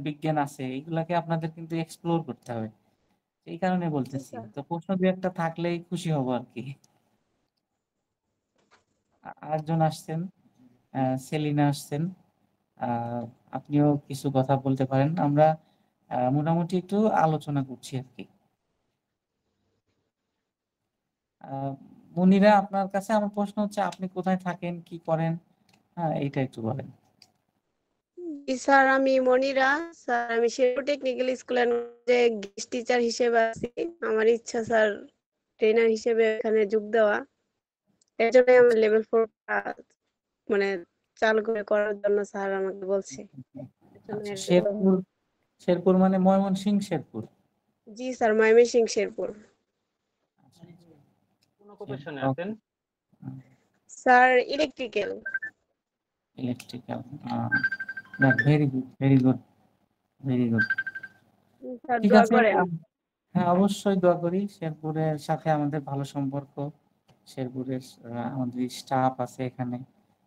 বিজ্ঞান আছে এগুলাকে আপনাদের কিন্তু এক্সপ্লোর করতে হবে। এই কারণে জি বলতেছি। স্যার। তো প্রশ্ন ২-১ টা থাকলেই খুশি হব আরকি। আরেকজন আসছেন, সেলিনা আসছেন। আ আপনিও কিছু কথা বলতে পারেন। আমরা মোটামুটি একটু আলোচনা করছি আরকি। আ মুনিরা আপনার কাছে আমার প্রশ্ন হচ্ছে আপনি কোথায় থাকেন, কি করেন? হ্যাঁ, এইটা একটু বলেন। জি স্যার, আমি মনিরা। স্যার আমি শেরপুর টেকনিক্যাল স্কুলের যে গেস্ট টিচার হিসেবে আছি। আমার ইচ্ছা স্যার ট্রেনার হিসেবে এখানে যোগ দেওয়া। এর জন্যই আমার আচ্ছা, লেভেল 4 টা মানে চালু করার জন্য স্যার আমাকে বলছে। এর জন্য আচ্ছা। শেরপুর মানে ময়মনসিংহ শেরপুর? জি স্যার, ময়মনসিংহ শেরপুর। আচ্ছা, আচ্ছা। কোন অকুপেশনে আছেন? ওকে। Sir electrical. ইলেকট্রিক্যাল। না, very good, very good, very good. Sir ঠিক দোয়া আছে। করেন। হ্যাঁ, অবশ্যই দোয়া করি। শেরপুরের সাথে আমাদের ভালো সম্পর্ক। শেরপুরের আমাদের স্টাফ আছে এখানে।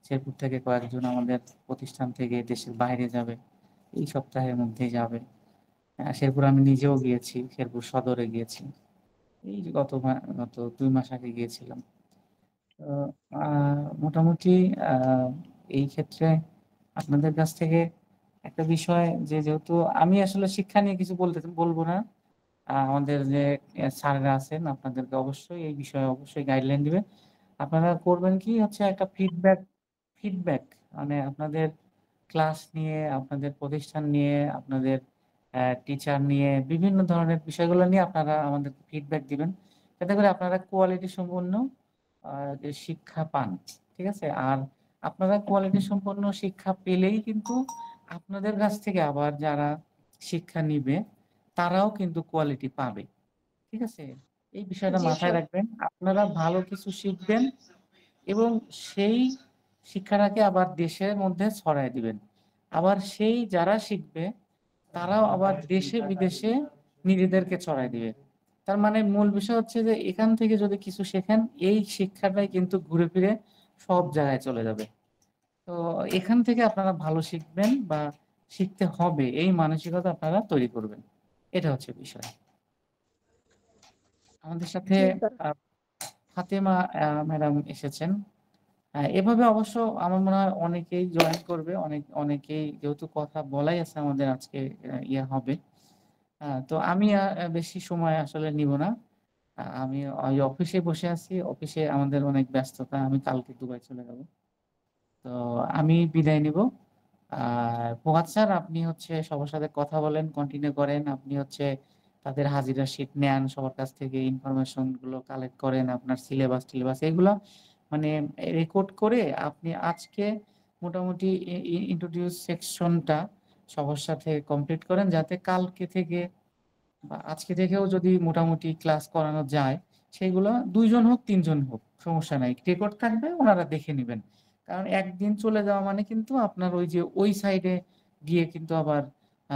শেরপুর থেকে কয়েকজন আমাদের প্রতিষ্ঠান থেকে দেশের বাইরে যাবে। এই সপ্তাহের মধ্যেই যাবে। শেরপুর আমি নিজেও গিয়েছি। শেরপুর সদরে গিয়েছি। এই যে গত ২ মাস আগে গিয়েছিলাম। তো আ মোটামুটি আ এই ক্ষেত্রে আপনাদের কাছ থেকে একটা বিষয় যেহেতু আমি আসলে শিক্ষা নিয়ে কিছু বলব না। আমাদের যে স্যাররা আছেন আপনাদেরকে অবশ্যই এই বিষয়ে অবশ্যই গাইডলাইন দিবে। আপনারা করবেন কি হচ্ছে একটা ফিডব্যাক মানে আপনাদের ক্লাস নিয়ে, আপনাদের প্রতিষ্ঠান নিয়ে, আপনাদের টিচার নিয়ে বিভিন্ন ধরনের বিষয়গুলো নিয়ে আপনারা আমাদেরকে ফিডব্যাক দিবেন। যাতে করে আপনারা কোয়ালিটি সম্পন্ন যে শিক্ষা পান। ঠিক আছে? আর আপনারা কোয়ালিটি সম্পন্ন শিক্ষা পেলেই কিন্তু আপনাদের কাছ থেকে আবার যারা শিক্ষা নিবে তারাও কিন্তু কোয়ালিটি পাবে। ঠিক আছে? এই বিষয়টা জি মাথায় স্যার। রাখবেন। আপনারা ভালো কিছু শিখবেন এবং সেই শিক্ষাটাকে আবার দেশের মধ্যে ছড়ায় দিবেন। আবার সেই যারা শিখবে তারাও আবার দেশে বিদেশে নিজেদেরকে ছড়ায় দিবে। তার মানে মূল বিষয় হচ্ছে যে এখান থেকে যদি কিছু শেখেন এই শিক্ষাটাই কিন্তু ঘুরে ফিরে সব জায়গায় চলে যাবে। তো এখান থেকে আপনারা ভালো শিখবেন বা শিখতে হবে এই মানসিকতা আপনারা তৈরি করবেন। এটা হচ্ছে বিষয়। আমাদের সাথে জি স্যার। আ ফাতেমা ম্যাডাম এসেছেন। এভাবে অবশ্য আমার মনে হয় অনেকেই জয়েন করবে। অনেকেই যেহেতু কথা বলাই আছে আমাদের আজকে ইয়ে হবে। তো আমি বেশি সময় আসলে নিব না। আমি ওই অফিসে বসে আছি। অফিসে আমাদের অনেক ব্যস্ততা। আমি কালকে দুবাই চলে যাব। তো আমি বিদায় নিব। আর ফুয়াদ স্যার আপনি হচ্ছে সবার সাথে কথা বলেন, কন্টিনিউ করেন। আপনি হচ্ছে তাদের হাজিরা শিট নেন, সবার কাছ থেকে ইনফরমেশন গুলো কালেক্ট করেন। আপনার সিলেবাস-টিলেবাস এগুলা মানে রেকর্ড করে আপনি আজকে মোটামুটি ইন্ট্রোডিউস সেকশনটা সবার সাথে কমপ্লিট করেন যাতে কালকে থেকে বা আজকে থেকেও যদি মোটামুটি ক্লাস করানো যায়, সেগুলো ২ জন হোক ৩ জন হোক সমস্যা নাই। রেকর্ড থাকবে উনারা দেখে নিবেন। কারণ একদিন চলে যাওয়া মানে কিন্তু আপনার ওই যে ওই সাইডে গিয়ে কিন্তু আবার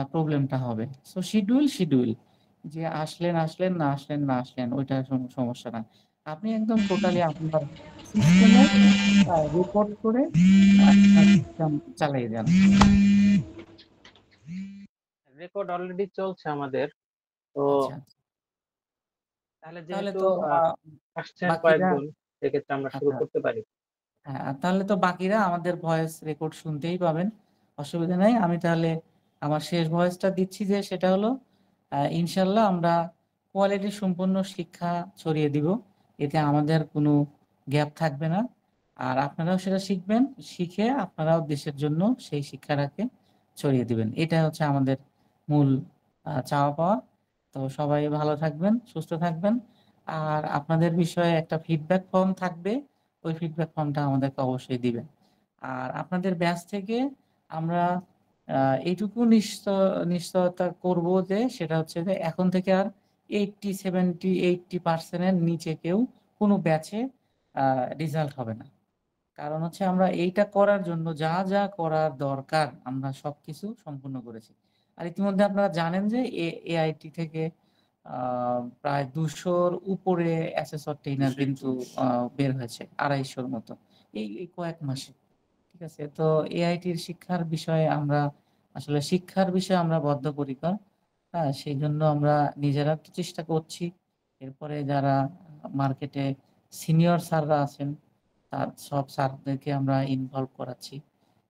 প্রবলেমটা হবে। সো শিডিউল যে আসলেন, না আসলেন ওইটা সমস্যা না। আপনি একদম টোটালি আপনার সিস্টেমে রেকর্ড করে আপনার সিস্টেম চালিয়ে যান। রেকর্ড অলরেডি চলছে আমাদের। তো আচ্ছা। তাহলে তাহলে যেহেতু তো আসছেন বাকিরা কয়েকজন, সেক্ষেত্রে আমরা শুরু আচ্ছা। করতে পারি। হ্যাঁ, তাহলে তো বাকিরা আমাদের ভয়েস রেকর্ড শুনতেই পাবেন। অসুবিধা নাই। আমি তাহলে আমার শেষ ভয়েসটা দিচ্ছি যে সেটা হলো ইনশাআল্লাহ আমরা কোয়ালিটি সম্পন্ন শিক্ষা ছড়িয়ে দিব। এতে আমাদের কোনো গ্যাপ থাকবে না। আর আপনারাও সেটা শিখবেন। শিখে আপনারাও দেশের জন্য সেই শিক্ষাটাকে ছড়িয়ে দিবেন। এটা হচ্ছে আমাদের মূল চাওয়া পাওয়া। তো সবাই ভালো থাকবেন, সুস্থ থাকবেন। আর আপনাদের বিষয়ে একটা ফিডব্যাক ফর্ম থাকবে। ওই ফিডব্যাক ফর্মটা আমাদেরকে অবশ্যই দিবেন। আর আপনাদের ব্যাচ থেকে আমরা আ এইটুকু নিশ্চয়তা করব যে সেটা হচ্ছে যে এখন থেকে আর 80, 70, 80% এর নিচে কেউ কোনো ব্যাচে আ রেজাল্ট হবে না। কারণ হচ্ছে আমরা এইটা করার জন্য যা করার দরকার আমরা সবকিছু সম্পূর্ণ করেছি। আর ইতিমধ্যে আপনারা জানেন যে এআইটি থেকে আ প্রায় ২০০ র উপরে অ্যাসেসর ট্রেইনার কিন্তু আ বের হয়েছে ২৫০ র মতো। এই কয়েক মাসে। ঠিক আছে? তো এআইটির শিক্ষার বিষয়ে আমরা আসলে শিক্ষার বিষয়ে আমরা বদ্ধপরিকর। হ্যাঁ? সেইজন্য আমরা নিজেরা তো চেষ্টা করছি। এরপরে যারা মার্কেটে সিনিয়র স্যাররা আছেন, তার সব স্যারদেরকে আমরা ইনভলভ করাচ্ছি।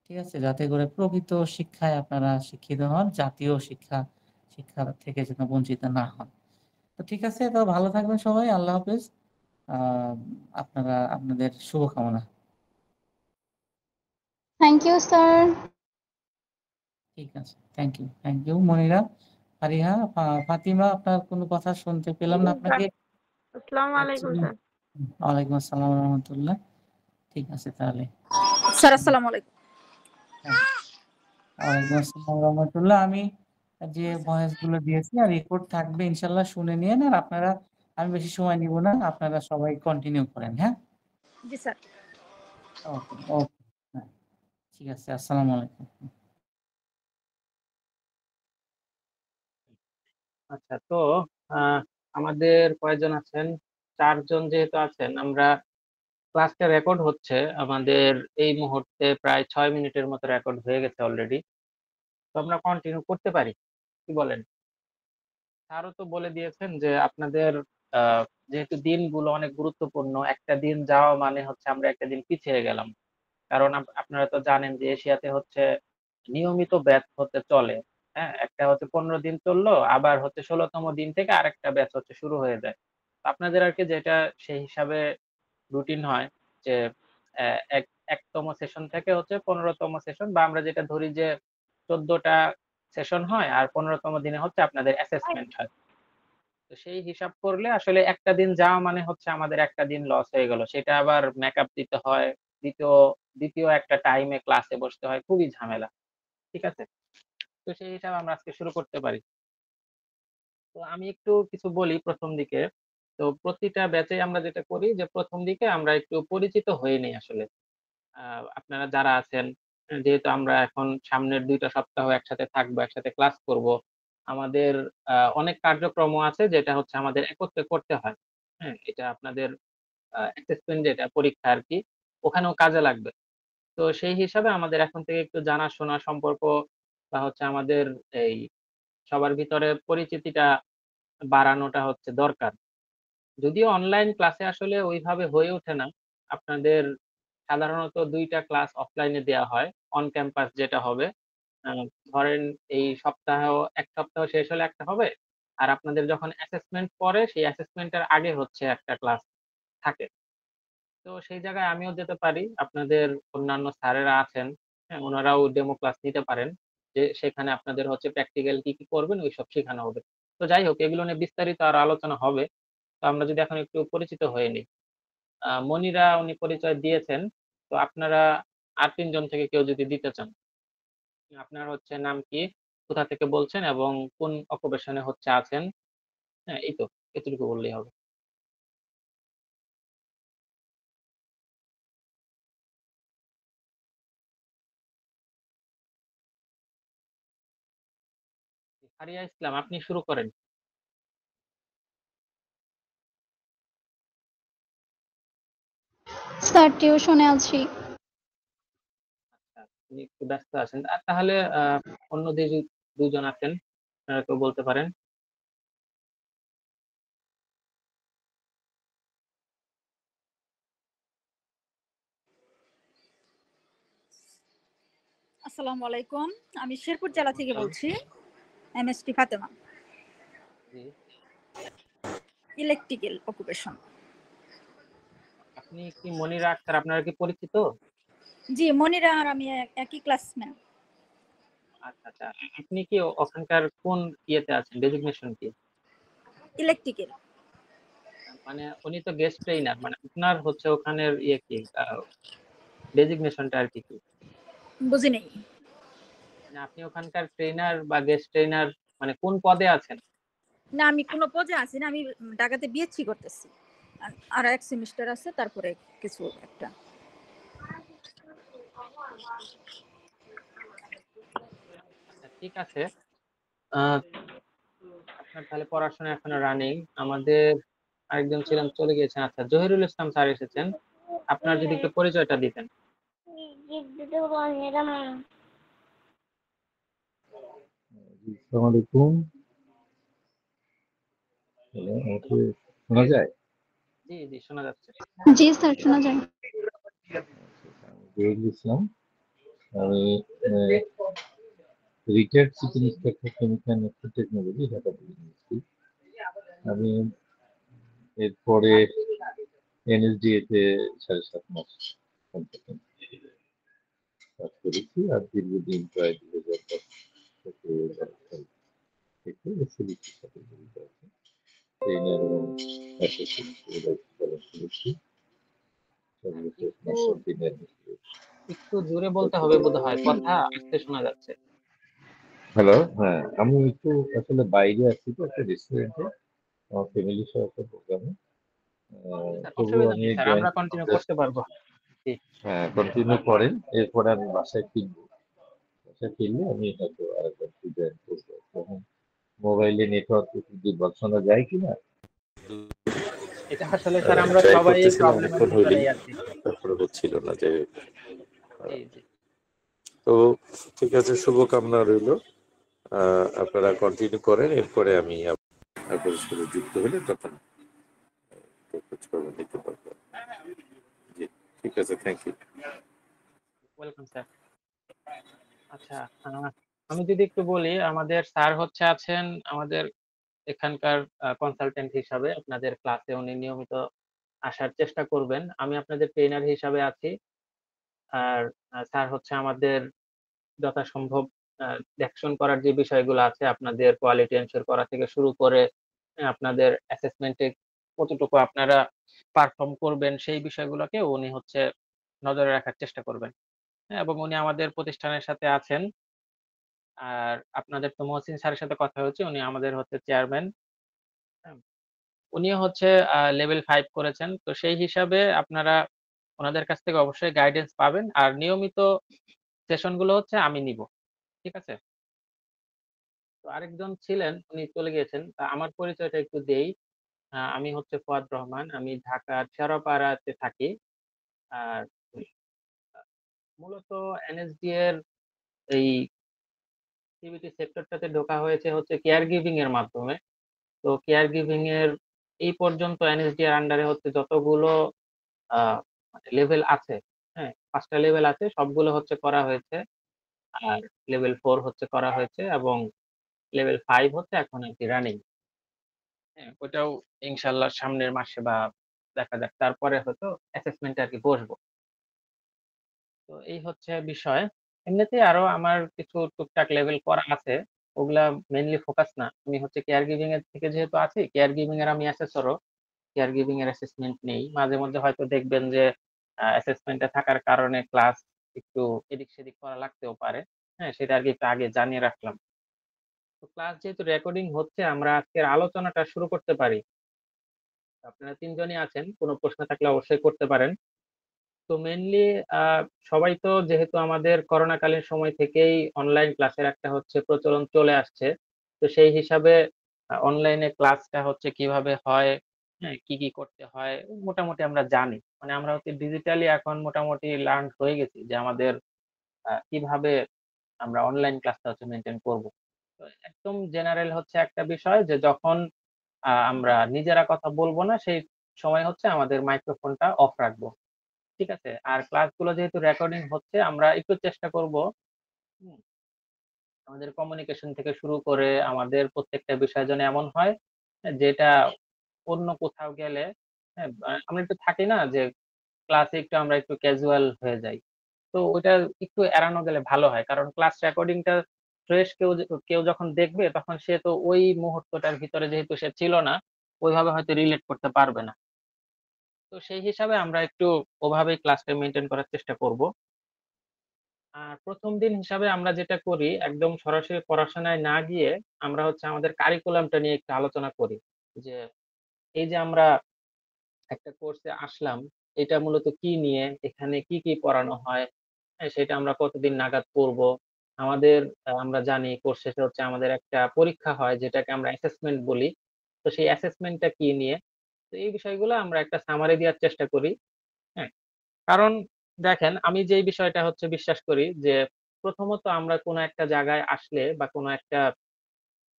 ঠিক আছে? যাতে করে প্রকৃত শিক্ষায় আপনারা শিক্ষিত হন, জাতীয় শিক্ষা থেকে যেন বঞ্চিত না হন। তো ঠিক আছে, তো ভালো থাকবেন সবাই। আল্লাহ হাফেজ। আ আপনাদের শুভকামনা। Thank you sir. ঠিক আছে। Thank you. Thank you Monira, Fariha, Fatima, আপনার কোনো কথা শুনতে পেলাম না আপনাকে। আসসালামু আলাইকুম স্যার। ওয়ালাইকুম আসসালাম ওয়া রাহমাতুল্লাহ। ঠিক আছে তাহলে। স্যার আসসালামু আলাইকুম। হ্যাঁ, ওয়ালাইকুম আসসালাম ওয়া রাহমাতুল্লাহ। আমি যে ভয়েস গুলো দিয়েছি আর রেকর্ড থাকবে ইনশাআল্লাহ শুনে নিয়েন। আর আপনারা, আমি বেশি সময় নিব না। আপনারা সবাই কন্টিনিউ করেন, হ্যাঁ? জি স্যার। ওকে, ওকে। হ্যাঁ, ঠিক আছে। আসসালামু আলাইকুম। আচ্ছা, তো আহ, আমাদের কয়জন আছেন? 4 জন যেহেতু আছেন, আমরা ক্লাসটা রেকর্ড হচ্ছে আমাদের এই মুহূর্তে প্রায় 6 মিনিটের মতো রেকর্ড হয়ে গেছে অলরেডি। তো আমরা কন্টিনিউ করতে পারি, কি বলেন? স্যারও তো বলে দিয়েছেন যে আপনাদের আহ, যেহেতু দিনগুলো অনেক গুরুত্বপূর্ণ, একটা দিন যাওয়া মানে হচ্ছে আমরা একটা দিন পিছিয়ে গেলাম। কারণ আপনারা তো জানেন যে এশিয়াতে হচ্ছে নিয়মিত ব্যাচ হতে চলে। হ্যাঁ, একটা হচ্ছে 15 দিন চললো, আবার হচ্ছে 16তম দিন থেকে আরেকটা ব্যাচ হচ্ছে শুরু হয়ে যায়। তো আপনাদের আর কি যেটা সেই হিসাবে রুটিন হয় যে এক একতম সেশন থেকে হচ্ছে 15তম সেশন, বা আমরা যেটা ধরি যে 14টা সেশন হয়, আর 15তম দিনে হচ্ছে আপনাদের অ্যাসেসমেন্ট হয়। তো সেই হিসাব করলে আসলে একটা দিন যাওয়া মানে হচ্ছে আমাদের একটা দিন লস হয়ে গেল, সেটা আবার মেকআপ দিতে হয়, দ্বিতীয় দ্বিতীয় একটা টাইমে ক্লাসে বসতে হয়, খুবই ঝামেলা। ঠিক আছে, তো সেই হিসাবে আমরা আজকে শুরু করতে পারি। তো আমি একটু কিছু বলি প্রথম দিকে। তো প্রতিটা ব্যাচে আমরা যেটা করি যে প্রথম দিকে আমরা একটু পরিচিত হয়ে নিই আসলে। আপনারা যারা আছেন, যেহেতু আমরা এখন সামনের 2টা সপ্তাহ একসাথে থাকবো, একসাথে ক্লাস করব, আমাদের অনেক কার্যক্রম আছে যেটা হচ্ছে আমাদের একত্রে করতে হয়। হ্যাঁ, এটা আপনাদের অ্যাসেসমেন্ট, যেটা পরীক্ষা আর কি, ওখানেও কাজে লাগবে। তো সেই হিসাবে আমাদের এখন থেকে একটু জানাশোনা সম্পর্ক, বা হচ্ছে আমাদের এই সবার ভিতরে পরিচিতিটা বাড়ানোটা হচ্ছে দরকার। যদিও অনলাইন ক্লাসে আসলে ওইভাবে হয়ে ওঠে না। আপনাদের সাধারণত 2টা ক্লাস অফলাইনে দেওয়া হয়, অন ক্যাম্পাস যেটা হবে। আহ, ধরেন এই সপ্তাহ, এক সপ্তাহ শেষ হলে একটা হবে, আর আপনাদের যখন অ্যাসেসমেন্ট পরে সেই অ্যাসেসমেন্টের আগে হচ্ছে একটা ক্লাস থাকে। তো সেই জায়গায় আমিও যেতে পারি, আপনাদের অন্যান্য স্যারেরা আছেন, হ্যাঁ, ওনারাও ডেমো ক্লাস নিতে পারেন, যে সেখানে আপনাদের হচ্ছে প্র্যাকটিক্যাল কি কি করবেন ওইসব শেখানো হবে। তো যাই হোক, এগুলো নিয়ে বিস্তারিত আর আলোচনা হবে। তো আমরা যদি এখন একটু পরিচিত হয়ে নিই। মনিরা উনি পরিচয় দিয়েছেন। তো আপনারা আর 3জন থেকে কেউ যদি দিতে চান, আপনার হচ্ছে নাম কি, কোথা থেকে বলছেন, এবং কোন অকুপেশনে হচ্ছে আছেন। হ্যাঁ, এই তো, এতটুকু বললেই হবে। ফারিয়া ইসলাম, আপনি শুরু করেন। স্যার টিউশনে আছি। আচ্ছা, আপনি একটু ব্যস্ত আছেন, আর তাহলে অন্য যে 2জন আছেন, আপনারা কেউ বলতে পারেন। আসসালামু আলাইকুম। আমি শেরপুর জেলা থেকে বলছি। এমএসটি ফাতেমা, জি, ইলেকট্রিক্যাল অকুপেশন। আপনি কি মনিরা আক্তার, আপনারা কি পরিচিত? জি, মনিরা আর আমি একই ক্লাসমেট। আচ্ছা আচ্ছা, আপনি কি ওখানকার কোন ইয়েতে আছেন, ডেজিগনেশন কি? ইলেকট্রিক্যাল। মানে উনি তো গেস্ট ট্রেইনার, মানে আপনার হচ্ছে ওখানের ইয়ে কি, ডেজিগনেশনটা আর কি কি? বুঝি নেই। মানে আপনি ওখানকার ট্রেনার বা গেস্ট ট্রেনার, মানে কোন পদে আছেন? না, আমি কোনো পদে আছি না, আমি ঢাকাতে বিএসসি করতেছি। আর এক সেমিস্টার আছে, তারপরে কিছু একটা। আচ্ছা, ঠিক আছে। আহ, আপনার তাহলে পড়াশোনা এখনো রানিং। আমাদের আরেকজন ছিলেন, চলে গিয়েছেন। আচ্ছা, জহিরুল ইসলাম স্যার এসেছেন, আপনার যদি একটু পরিচয়টা দিতেন। আসসালামু আলাইকুম। হ্যালো, আমাকে শোনা যায়? জি জি শোনা যাচ্ছে। জি স্যার, শোনা যায়। জহিরুল ইসলাম। আমি retired chief inspector chemical and technology, Dhaka university. আমি এরপরে এনএসডিএ তে 7.5 মাস কনসালটেন্ট কাজ করেছি, আর দীর্ঘদিন প্রায় 2010 থেকে 11 সাল থেকে এসএলইটির সাথে জড়িত আছি। ট্রেনার এবং অ্যাসোসিয়েট হিসেবে দায়িত্ব পালন করেছি সর্বশেষ একটু মাস্টার ট্রেনার হিসেবে। একটু জোরে বলতে হবে বোধহয়, কথা আস্তে শোনা যাচ্ছে। হ্যালো, হ্যাঁ, আমি একটু আসলে বাইরে আছি তো, একটা রেস্টুরেন্টে আমার ফ্যামিলির সাথে একটা প্রোগ্রামে। জি স্যার, তবুও অসুবিধা আমি নেই স্যার, জয়েন আমরা কন্টিনিউ করতে পারবো। জি হ্যাঁ, কন্টিনিউ করেন। এরপরে আমি বাসায় ফিরবো। বাসায় ফিরলে আমি হয়তো আরেকবার জয়েন করবো। তখন মোবাইলে নেটওয়ার্ক একটু দুর্বল শোনা যায় কিনা এটা আসলে স্যার আমরা ট্রাই সবাই এই করতেছিলাম প্রবলেমের অনেকক্ষণ হইলেই, ভিতরেই আছি। তারপরে হচ্ছিল না। যে জি জি তো ঠিক আছে, শুভকামনা রইল। আপনারা কন্টিনিউ করেন, এরপরে আমি আপনাদের সাথে যুক্ত হলে তখন খোঁজখবর নিতে পারবো। জি, ঠিক আছে, থ্যাংক ইউ। Welcome sir. আচ্ছা, আমি যদি একটু বলি, আমাদের স্যার হচ্ছে আছেন আমাদের এখানকার কনসালটেন্ট হিসাবে। আপনাদের ক্লাসে উনি নিয়মিত আসার চেষ্টা করবেন। আমি আপনাদের ট্রেনার হিসাবে আছি। আর স্যার হচ্ছে আমাদের যথাসম্ভব দেখশন করার যে বিষয়গুলো আছে, আপনাদের কোয়ালিটি এনশিওর করা থেকে শুরু করে আপনাদের অ্যাসেসমেন্টে কতটুকু আপনারা পারফর্ম করবেন, সেই বিষয়গুলোকে উনি হচ্ছে নজরে রাখার চেষ্টা করবেন। হ্যাঁ, এবং উনি আমাদের প্রতিষ্ঠানের সাথে আছেন। আর আপনাদের তো মহসিন স্যারের সাথে কথা হচ্ছে, উনি আমাদের হচ্ছে চেয়ারম্যান। হ্যাঁ, উনিও হচ্ছে লেভেল 5 করেছেন। তো সেই হিসাবে আপনারা ওনাদের কাছ থেকে অবশ্যই গাইডেন্স পাবেন। আর নিয়মিত সেশন গুলো হচ্ছে আমি নিব। ঠিক আছে? তো আরেকজন ছিলেন, উনি চলে গিয়েছেন। তা আমার পরিচয়টা একটু দেই। আমি হচ্ছে ফুয়াদ রহমান। আমি ঢাকার শেওড়াপাড়াতে থাকি। আর মূলত এনএসডি এর এই সিবিটি সেক্টরটাতে ঢোকা হয়েছে হচ্ছে কেয়ার গিভিং এর মাধ্যমে। তো কেয়ার গিভিং এর এই পর্যন্ত এনএসডি এর আন্ডারে হচ্ছে যতগুলো লেভেল আছে, হ্যাঁ, 5টা লেভেল আছে, সবগুলো হচ্ছে করা হয়েছে। আর লেভেল 4 হচ্ছে করা হয়েছে এবং লেভেল 5 হচ্ছে এখন আরকি রানিং। হ্যাঁ, ওটাও ইনশাআল্লাহ সামনের মাসে বা দেখা যাক, তারপরে হয়তো অ্যাসেসমেন্টে আরকি বসবো। তো এই হচ্ছে বিষয়। এমনিতেই আরো আমার কিছু টুকটাক লেভেল করা আছে। ওগুলা মেইনলি ফোকাস না। আমি হচ্ছে কেয়ার গিভিং এর থেকে যেহেতু আছি, কেয়ার গিভিং এর আমি অ্যাসেসরও। কেয়ার গিভিং এর অ্যাসেসমেন্ট নেই। মাঝে মধ্যে হয়তো দেখবেন যে অ্যাসেসমেন্টে থাকার কারণে ক্লাস একটু এদিক সেদিক করা লাগতেও পারে। হ্যাঁ, সেটা আরকি একটু আগে জানিয়ে রাখলাম। তো ক্লাস যেহেতু রেকর্ডিং হচ্ছে, আমরা আজকের আলোচনাটা শুরু করতে পারি। আপনারা ৩ জনই আছেন। কোনো প্রশ্ন থাকলে অবশ্যই করতে পারেন। তো মেইনলি আ সবাই তো যেহেতু আমাদের করোনাকালীন সময় থেকেই অনলাইন ক্লাসের একটা হচ্ছে প্রচলন চলে আসছে। তো সেই হিসাবে অনলাইনে ক্লাসটা হচ্ছে কিভাবে হয়, হ্যাঁ? কি করতে হয় মোটামুটি আমরা জানি। মানে আমরা হচ্ছে ডিজিটালি এখন মোটামুটি লার্নড হয়ে গেছি যে আমাদের কিভাবে আমরা অনলাইন ক্লাসটা হচ্ছে মেইনটেইন করব। তো একদম জেনারেল হচ্ছে একটা বিষয় যে যখন আমরা নিজেরা কথা বলব না, সেই সময় হচ্ছে আমাদের মাইক্রোফোনটা অফ রাখবো। ঠিক আছে? আর ক্লাসগুলো যেহেতু রেকর্ডিং হচ্ছে, আমরা একটু চেষ্টা করব হুম, আমাদের কমিউনিকেশন থেকে শুরু করে আমাদের প্রত্যেকটা বিষয় যেন এমন হয় যেটা অন্য কোথাও গেলে, হ্যাঁ, আমরা একটু থাকি না যে ক্লাসে একটু আমরা একটু ক্যাজুয়াল হয়ে যাই। তো ওইটা একটু এড়ানো গেলে ভালো হয়। কারণ ক্লাস রেকর্ডিংটা ফ্রেশ কেউ যখন দেখবে, তখন সে তো ওই মুহূর্তটার ভিতরে যেহেতু সে ছিল না, ওইভাবে হয়তো রিলেট করতে পারবে না। তো সেই হিসাবে আমরা একটু ওভাবেই ক্লাসটা মেইনটেইন করার চেষ্টা করব। আর ১ম দিন হিসাবে আমরা যেটা করি, একদম সরাসরি পড়াশোনায় না গিয়ে আমরা হচ্ছে আমাদের কারিকুলামটা নিয়ে একটু আলোচনা করি। যে এই যে আমরা একটা কোর্সে আসলাম, এটা মূলত কি নিয়ে? এখানে কি পড়ানো হয়? হ্যাঁ, সেটা আমরা কতদিন নাগাদ পড়বো? আমাদের আমরা জানি কোর্স শেষে হচ্ছে আমাদের একটা পরীক্ষা হয়, যেটাকে আমরা অ্যাসেসমেন্ট বলি। তো সেই অ্যাসেসমেন্টটা কি নিয়ে? তো এই বিষয়গুলো আমরা একটা সামারি দেওয়ার চেষ্টা করি। হ্যাঁ? কারণ দেখেন, আমি যেই বিষয়টা হচ্ছে বিশ্বাস করি যে প্রথমত আমরা কোনো একটা জায়গায় আসলে বা কোনো একটা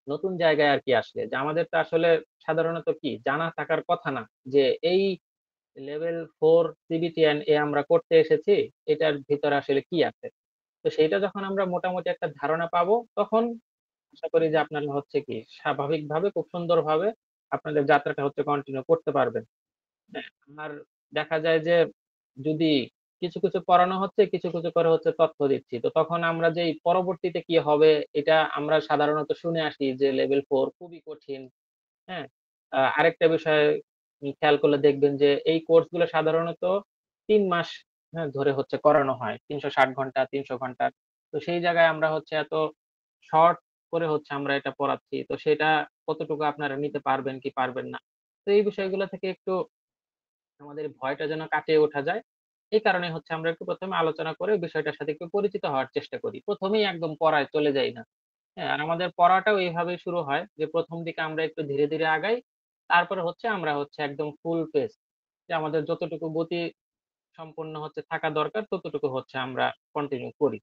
নতুন জায়গায় আর কি আসলে, যে আমাদের তো আসলে সাধারণত কি জানা থাকার কথা না যে এই লেভেল 4 সিবিটিএন এ আমরা করতে এসেছি, এটার ভিতরে আসলে কি আছে। তো সেইটা যখন আমরা মোটামুটি একটা ধারণা পাবো, তখন আশা করি যে আপনারা হচ্ছে কি স্বাভাবিকভাবে খুব সুন্দরভাবে আপনাদের যাত্রাটা হচ্ছে কন্টিনিউ করতে পারবেন। হ্যাঁ, আর দেখা যায় যে যদি কিছু কিছু পড়ানো হচ্ছে, কিছু কিছু করে হচ্ছে তথ্য দিচ্ছি, তো তখন আমরা যে পরবর্তীতে কি হবে এটা আমরা সাধারণত শুনে আসি যে লেভেল 4 খুবই কঠিন। হ্যাঁ, আরেকটা বিষয় খেয়াল করলে দেখবেন যে এই কোর্স গুলো সাধারণত 3 মাস, হ্যাঁ, ধরে হচ্ছে করানো হয়, 360 ঘন্টা 300 ঘন্টা। তো সেই জায়গায় আমরা হচ্ছে এত শর্ট করে হচ্ছে আমরা এটা পড়াচ্ছি, তো সেটা কতটুকু আপনারা নিতে পারবেন কি পারবেন না। তো এই বিষয়গুলো থেকে একটু আমাদের ভয়টা যেন কাটিয়ে ওঠা যায়, এই কারণে হচ্ছে আমরা একটু প্রথমে আলোচনা করে বিষয়টার সাথে একটু পরিচিত হওয়ার চেষ্টা করি, প্রথমেই একদম পড়ায় চলে যাই না। হ্যাঁ, আর আমাদের পড়াটাও এইভাবেই শুরু হয় যে প্রথম দিকে আমরা একটু ধীরে ধীরে আগাই, তারপরে হচ্ছে আমরা হচ্ছে একদম ফুল পেজ, যে আমাদের যতটুকু গতি সম্পন্ন হচ্ছে থাকা দরকার ততটুকু হচ্ছে আমরা কন্টিনিউ করি,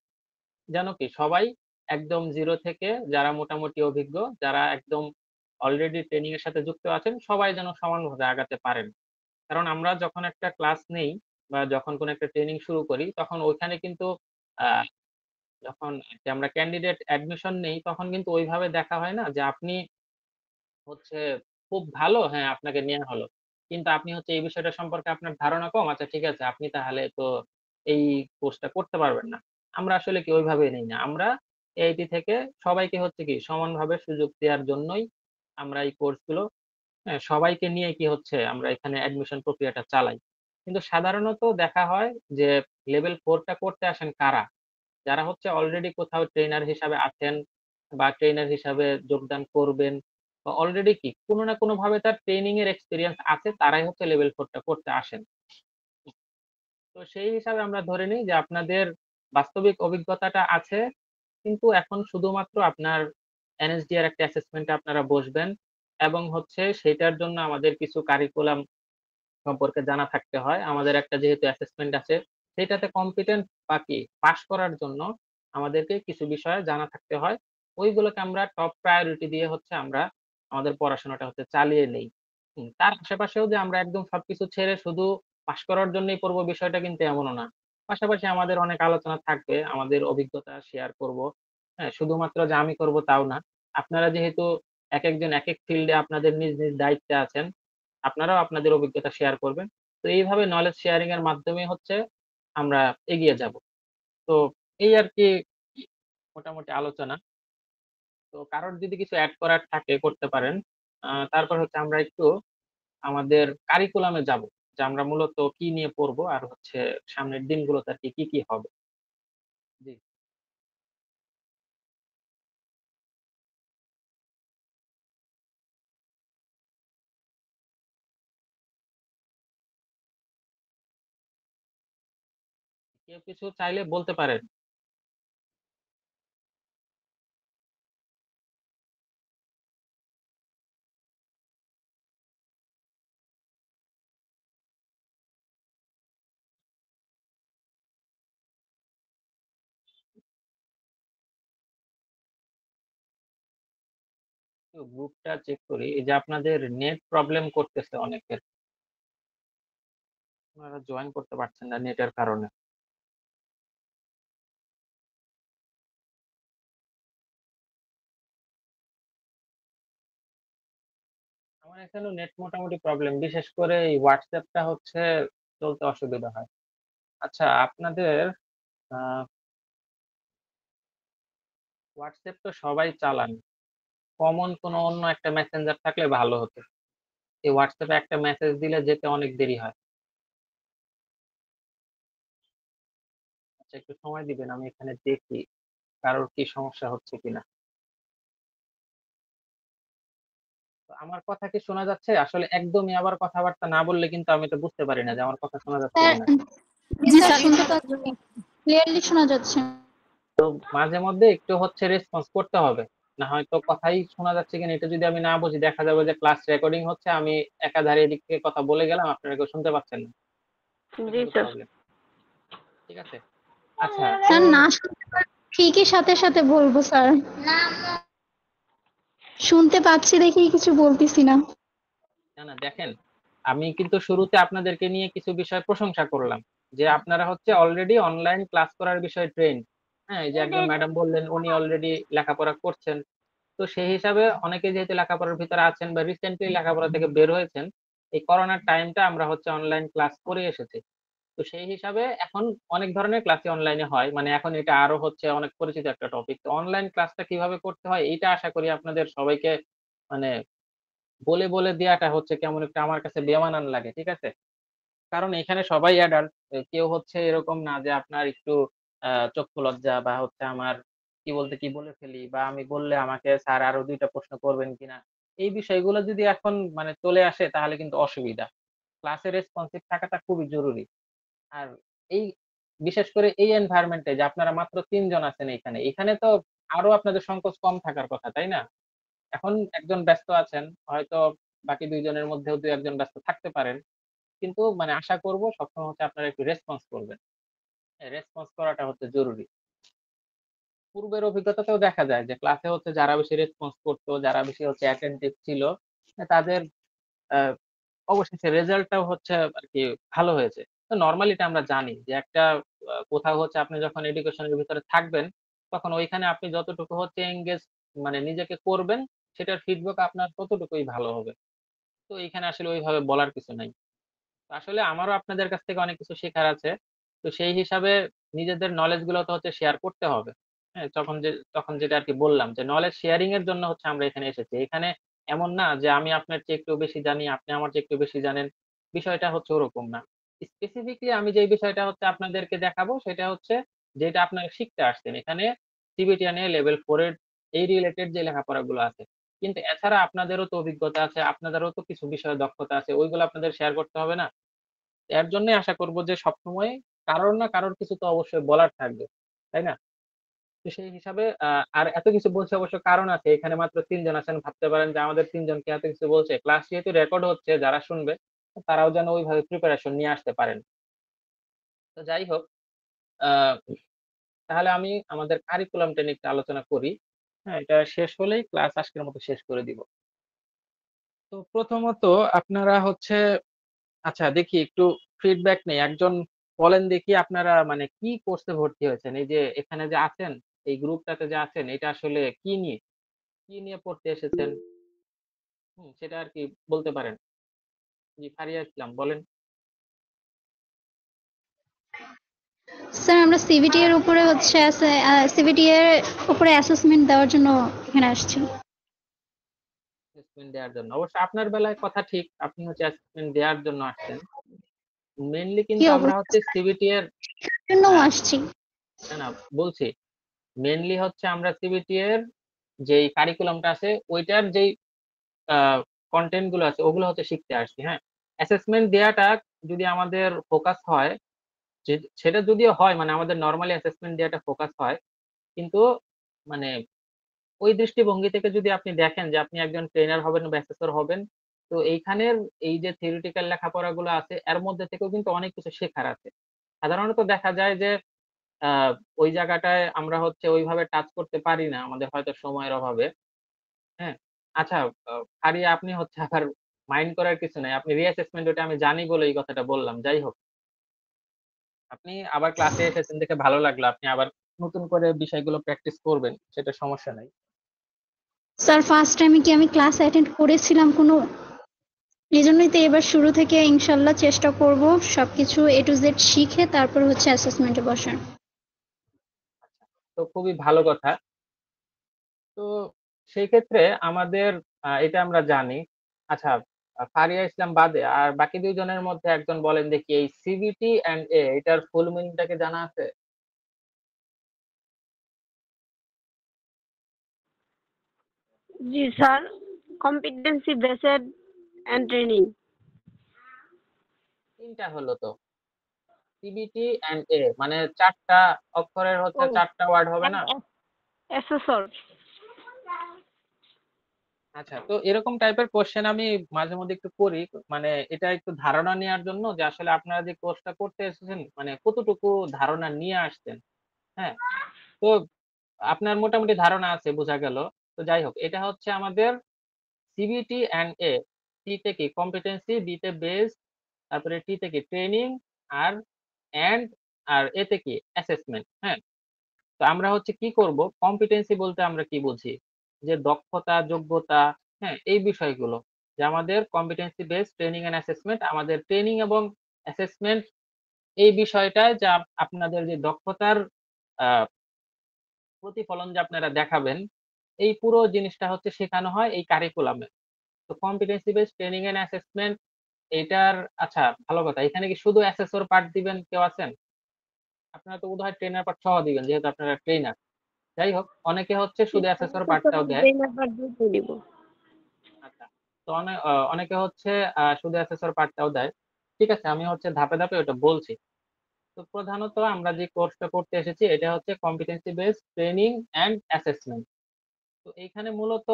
যেন কি সবাই একদম জিরো থেকে, যারা মোটামুটি অভিজ্ঞ, যারা একদম অলরেডি ট্রেনিং এর সাথে যুক্ত আছেন, সবাই যেন সমানভাবে আগাতে পারেন। কারণ আমরা যখন একটা ক্লাস নেই বা যখন কোনো একটা ট্রেনিং শুরু করি, তখন ওইখানে কিন্তু আহ যখন যে আমরা ক্যান্ডিডেট অ্যাডমিশন নেই, তখন কিন্তু ওইভাবে দেখা হয় না যে আপনি হচ্ছে খুব ভালো, হ্যাঁ, আপনাকে নেওয়া হলো। কিন্তু আপনি হচ্ছে এই বিষয়টা সম্পর্কে আপনার ধারণা কম। আচ্ছা ঠিক আছে, আপনি তাহলে তো এই কোর্সটা করতে পারবেন না। আমরা আসলে কি ওইভাবে নেই না। আমরা এইটি থেকে সবাইকে হচ্ছে কি সমানভাবে সুযোগ দেওয়ার জন্যই আমরা এই কোর্সগুলো, হ্যাঁ, সবাইকে নিয়ে কি হচ্ছে আমরা এখানে অ্যাডমিশন প্রক্রিয়াটা চালাই। কিন্তু সাধারণত দেখা হয় যে লেভেল 4 টা করতে আসেন কারা? যারা হচ্ছে অলরেডি কোথাও ট্রেনার হিসাবে আছেন বা ট্রেনার হিসাবে যোগদান করবেন, বা অলরেডি কি কোনো না কোনো ভাবে তার ট্রেনিং এর এক্সপেরিয়েন্স আছে, তারাই হচ্ছে লেভেল 4 টা করতে আসেন। তো সেই হিসাবে আমরা ধরে নিই যে আপনাদের বাস্তবিক অভিজ্ঞতাটা আছে, কিন্তু এখন শুধুমাত্র আপনার এনএসডি এর একটা অ্যাসেসমেন্টে আপনারা বসবেন, এবং হচ্ছে সেটার জন্য আমাদের কিছু কারিকুলাম সম্পর্কে জানা থাকতে হয়। আমাদের একটা যেহেতু অ্যাসেসমেন্ট আছে, সেটাতে কম্পিটেন্ট বা কি পাস করার জন্য আমাদেরকে কিছু বিষয়ে জানা থাকতে হয়। ওইগুলোকে আমরা টপ প্রায়োরিটি দিয়ে হচ্ছে আমরা আমাদের পড়াশোনাটা হচ্ছে চালিয়ে নেই। তার আশেপাশেও যে আমরা একদম সবকিছু ছেড়ে শুধু পাস করার জন্যই পড়বো, বিষয়টা কিন্তু এমনও না। পাশাপাশি আমাদের অনেক আলোচনা থাকবে, আমাদের অভিজ্ঞতা শেয়ার করব। হ্যাঁ, শুধুমাত্র যে আমি করব তাও না। আপনারা যেহেতু একেকজন একেক ফিল্ডে আপনাদের নিজ নিজ দায়িত্বে আছেন, আপনারাও আপনাদের অভিজ্ঞতা শেয়ার করবেন। তো এইভাবে নলেজ শেয়ারিং এর মাধ্যমে হচ্ছে আমরা এগিয়ে যাব। তো এই আরকি মোটামুটি আলোচনা। তো কারোর যদি কিছু এড করার থাকে করতে পারেন। তারপর হচ্ছে আমরা একটু আমাদের কারিকুলামে যাব। যে আমরা মূলত কি নিয়ে পড়বো আর হচ্ছে সামনের দিনগুলোতে আরকি কি, কি হবে। জি। কেউ কিছু চাইলে বলতে পারেন। একটু গ্রুপটা চেক করি। এই যে আপনাদের নেট প্রবলেম করতেছে অনেকের। আপনারা জয়েন করতে পারছেন না নেটের কারণে। আমার এখানেও নেট মোটামুটি প্রবলেম। বিশেষ করে এই WhatsApp-টা হচ্ছে চলতে অসুবিধা হয়। আচ্ছা, আপনাদের আ WhatsApp তো সবাই চালান। কমন কোনো অন্য একটা মেসেঞ্জার থাকলে ভালো হতো। এই WhatsApp-এ একটা মেসেজ দিলে যেতে অনেক দেরি হয়। আচ্ছা, একটু সময় দিবেন। আমি এখানে দেখি কারোর কি সমস্যা হচ্ছে কিনা। তো আমার কথা কি শোনা যাচ্ছে? আসলে একদমই আবার কথাবার্তা না বললে কিন্তু আমি এটা বুঝতে পারি না যে আমার কথা শোনা যাচ্ছে স্যার কিনা। জি স্যার শুনতে পাচ্ছি, ক্লিয়ারলি শোনা যাচ্ছে। তো মাঝে মধ্যে একটু হচ্ছে রেসপন্স করতে হবে। না হয়তো কথাই শোনা যাচ্ছে কিনা এটা যদি আমি না বুঝি, দেখা যাবে যে ক্লাস রেকর্ডিং হচ্ছে, আমি একাধারে এদিক থেকে কথা বলে গেলাম, আপনারা কেউ শুনতে পাচ্ছেন না। এটা জি কিন্তু স্যার। প্রবলেম। ঠিক আছে? আচ্ছা, তো স্যার না শুনতে পারলে ঠিকই সাথে সাথে বলবো স্যার। শুনতে পাচ্ছি দেখি কিছু বলতেছি না। না না, দেখেন, আমি কিন্তু শুরুতে আপনাদেরকে নিয়ে কিছু বিষয় প্রশংসা করলাম যে আপনারা হচ্ছে অলরেডি অনলাইন ক্লাস করার বিষয়ে ট্রেন। হ্যাঁ, এই যে একজন ম্যাডাম বললেন উনি অলরেডি লেখাপড়া করছেন। তো সেই হিসাবে অনেকে যেহেতু লেখাপড়ার ভিতরে আছেন বা রিসেন্টলি লেখাপড়া থেকে বের হয়েছেন, এই করোনার টাইমটা আমরা হচ্ছে অনলাইন ক্লাস করে এসেছি। তো সেই হিসাবে এখন অনেক ধরনের ক্লাসই অনলাইনে হয়, মানে এখন এটা আরো হচ্ছে অনেক পরিচিত একটা টপিক। তো অনলাইন ক্লাসটা কিভাবে করতে হয় এইটা আশা করি আপনাদের সবাইকে মানে বলে বলে দেওয়াটা হচ্ছে কেমন একটা আমার কাছে বেমানান লাগে, ঠিক আছে? কারণ এখানে সবাই অ্যাডাল্ট, কেউ হচ্ছে এরকম না যে আপনার একটু চক্ষু লজ্জা বা হচ্ছে আমার কি বলতে কি বলে ফেলি বা আমি বললে আমাকে স্যার আরো ২ টা প্রশ্ন করবেন কিনা। এই বিষয়গুলো যদি এখন মানে চলে আসে তাহলে কিন্তু অসুবিধা। ক্লাসে রেসপন্সিভ থাকাটা খুবই জরুরি। আর এই বিশেষ করে এই এনভায়রনমেন্ট এ যে আপনারা মাত্র ৩ জন আছেন এইখানে। এখানে তো আরো আপনাদের সংকোচ কম থাকার কথা, তাই না? এখন একজন ব্যস্ত আছেন, হয়তো বাকি ২ জনের মধ্যেও ২-১ জন ব্যস্ত থাকতে পারেন। কিন্তু মানে আশা করব সবসময় হচ্ছে আপনারা একটু রেসপন্স করবেন। রেসপন্স করাটা হচ্ছে জরুরি। পূর্বের অভিজ্ঞতাতেও দেখা যায় যে ক্লাসে হচ্ছে যারা বেশি রেসপন্স করতো, যারা বেশি হচ্ছে অ্যাটেনটিভ ছিল, তাদের আ অবশেষে রেজাল্টটাও হচ্ছে আরকি ভালো হয়েছে। তো নরমালি এটা আমরা জানি যে একটা কোথাও হচ্ছে আপনি যখন এডুকেশন এর ভিতরে থাকবেন, তখন ওইখানে আপনি যতটুকু হচ্ছে এনগেজ মানে নিজেকে করবেন, সেটার ফিডব্যাক আপনার ততটুকুই ভালো হবে। তো এইখানে আসলে ওইভাবে বলার কিছু নাই। তো আসলে আমারও আপনাদের কাছ থেকে অনেক কিছু শেখার আছে। তো সেই হিসাবে নিজেদের নলেজ গুলো তো হচ্ছে শেয়ার করতে হবে। হ্যাঁ? তখন যেটা আরকি বললাম যে নলেজ শেয়ারিং এর জন্য হচ্ছে আমরা এখানে এসেছি। এখানে এমন না যে আমি আপনার চেয়ে একটু বেশি জানি, আপনি আমার চেয়ে একটু বেশি জানেন। বিষয়টা হচ্ছে ওরকম না। স্পেসিফিকলি আমি যেই বিষয়টা হচ্ছে আপনাদেরকে দেখাবো সেটা হচ্ছে যেটা আপনারা শিখতে আসছেন। এখানে সিবিটিয়ান লেভেল 4 এর এই রিলেটেড যে লেখাপড়াগুলো আছে। কিন্তু এছাড়া আপনাদেরও তো অভিজ্ঞতা আছে, আপনাদেরও তো কিছু বিষয়ে দক্ষতা আছে। ওইগুলো আপনাদের শেয়ার করতে হবে না? এর জন্যই আশা করব যে সবসময় কারোর না কারোর কিছু তো অবশ্যই বলার থাকবে। তাই না? তো সেই হিসাবে আর এত কিছু বলছি অবশ্য কারণ আছে। এখানে মাত্র ৩ জন আছেন। ভাবতে পারেন যে আমাদের ৩ জনকে এত কিছু বলছে। ক্লাস যেহেতু রেকর্ড হচ্ছে যারা শুনবে তারাও যেন ওইভাবে প্রিপারেশন নিয়ে আসতে পারেন। তো যাই হোক, আ তাহলে আমি আমাদের কারিকুলামটা নিয়ে একটু আলোচনা করি। হ্যাঁ, এটা শেষ হলেই ক্লাস আজকের মতো শেষ করে দিব। তো প্রথমত আপনারা হচ্ছে আচ্ছা দেখি একটু ফিডব্যাক নেই। একজন বলেন দেখি আপনারা মানে কি কোর্সে ভর্তি হয়েছেন? এই যে এখানে যে আছেন, এই গ্রুপটাতে যে আছেন এটা আসলে কি নিয়ে? কি নিয়ে পড়তে এসেছেন? সেটা আরকি বলতে পারেন। জি, ফারিয়া ইসলাম বলেন। স্যার আমরা সিবিটি এর উপরে হচ্ছে সিবিটি এর উপরে অ্যাসেসমেন্ট দেওয়ার জন্য এখানে আসছি। অ্যাসেসমেন্ট দেওয়ার জন্য। অবশ্য আপনার বেলায় কথা ঠিক। আপনি হচ্ছে অ্যাসেসমেন্ট দেওয়ার জন্য আসছেন। মেইনলি কি কিন্তু আমরা অবস্থা হচ্ছে সিবিটি এর জন্যও আ আসছি। না, না বলছি। মেইনলি হচ্ছে আমরা সিবিটি এর যেই কারিকুলামটা আছে ওইটার যেই আ কনটেন্ট গুলো আছে ওগুলো হচ্ছে শিখতে আসছি, হ্যাঁ? অ্যাসেসমেন্ট দেয়াটা যদি আমাদের ফোকাস হয়, সেটা যদিও হয় মানে আমাদের নরমালি অ্যাসেসমেন্ট দেয়াটা ফোকাস হয়। কিন্তু মানে ওই দৃষ্টিভঙ্গি থেকে যদি আপনি দেখেন যে আপনি একজন ট্রেনার হবেন বা অ্যাসেসর হবেন, তো এইখানের এই যে থিওরিটিক্যাল লেখাপড়াগুলো আছে এর মধ্যে থেকেও কিন্তু অনেক কিছু শেখার আছে। সাধারণত দেখা যায় যে আ ওই জায়গাটায় আমরা হচ্ছে ওইভাবে টাচ করতে পারি না আমাদের হয়তো সময়ের অভাবে। হ্যাঁ? আচ্ছা, ফারিয়া আপনি হচ্ছে আবার মাইন্ড করার কিছু নাই। আপনি রিঅ্যাসেসমেন্ট ওটা আমি জানি বলে এই কথাটা বললাম। যাই হোক, আপনি আবার ক্লাসে এসেছেন দেখে ভালো লাগলো। আপনি আবার নতুন করে বিষয়গুলো প্র্যাকটিস করবেন। সেটা সমস্যা নাই। স্যার ফার্স্ট টাইমে কি আমি ক্লাস অ্যাটেন্ড করেছিলাম কোনো, এজন্যই তো এবার শুরু থেকে ইনশাল্লাহ চেষ্টা করব সবকিছু A to Z শিখে তারপর হচ্ছে অ্যাসেসমেন্টে বসার। আচ্ছা, তো খুবই ভালো কথা। তো সেই ক্ষেত্রে আমাদের এটা আমরা জানি। আচ্ছা, ফারিয়া ইসলাম বাদে আর বাকি ২ জনের মধ্যে একজন বলেন দেখি এই সিবিটি অ্যান্ড এটার ফুল মিনিংটা কি জানা আছে? জি sir, competency based and training. ৩ টা হলো তো। সিবিটি অ্যান্ড মানে ৪ টা অক্ষরের হচ্ছে ও ৪ টা ওয়ার্ড হবে না? অ্যাসেসর। আচ্ছা, তো এরকম টাইপের কোয়েশ্চেন আমি মাঝে মধ্যে একটু করি। মানে এটা একটু ধারণা নেয়ার জন্য যে আসলে আপনারা যে কোর্সটা করতে এসেছেন মানে কতটুকু ধারণা নিয়ে আসছেন। হ্যাঁ? তো আপনার মোটামুটি ধারণা আছে বোঝা গেল। তো যাই হোক, এটা হচ্ছে আমাদের সিবিটি অ্যান্ড এ। সি তে কি কম্পিটেন্সি, বি তে বেস, তারপরে টি তে কি ট্রেনিং, আর অ্যান্ড আর এতে কি অ্যাসেসমেন্ট। হ্যাঁ, তো আমরা হচ্ছে কি করব, কম্পিটেন্সি বলতে আমরা কি বুঝি, যে দক্ষতা, যোগ্যতা, হ্যাঁ, এই বিষয়গুলো, যে আমাদের competency base training and assessment, আমাদের ট্রেনিং এবং অ্যাসেসমেন্ট এই বিষয়টায় যা আপনাদের যে দক্ষতার আহ, প্রতিফলন যে আপনারা দেখাবেন, এই পুরো জিনিসটা হচ্ছে শেখানো হয় এই কারিকুলামে। তো competency base training and assessment এইটার, আচ্ছা ভালো কথা, এখানে কি শুধু অ্যাসেসর পার্ট দিবেন কেউ আছেন? আপনারা তো বোধহয় ট্রেনার পার্ট সহ দিবেন, যেহেতু আপনারা ট্রেনার। যাই হোক, অনেকে হচ্ছে শুধু অ্যাসেসর পার্টটাও দেয়। দিব। আচ্ছা, তো অনেকে হচ্ছে শুধু অ্যাসেসর পার্টটাও দেয়। ঠিক আছে, আমি হচ্ছে ধাপে ধাপে ওটা বলছি। তো প্রধানত আমরা যে কোর্সটা করতে এসেছি এটা হচ্ছে competency base training and assessment. তো এইখানে মূলত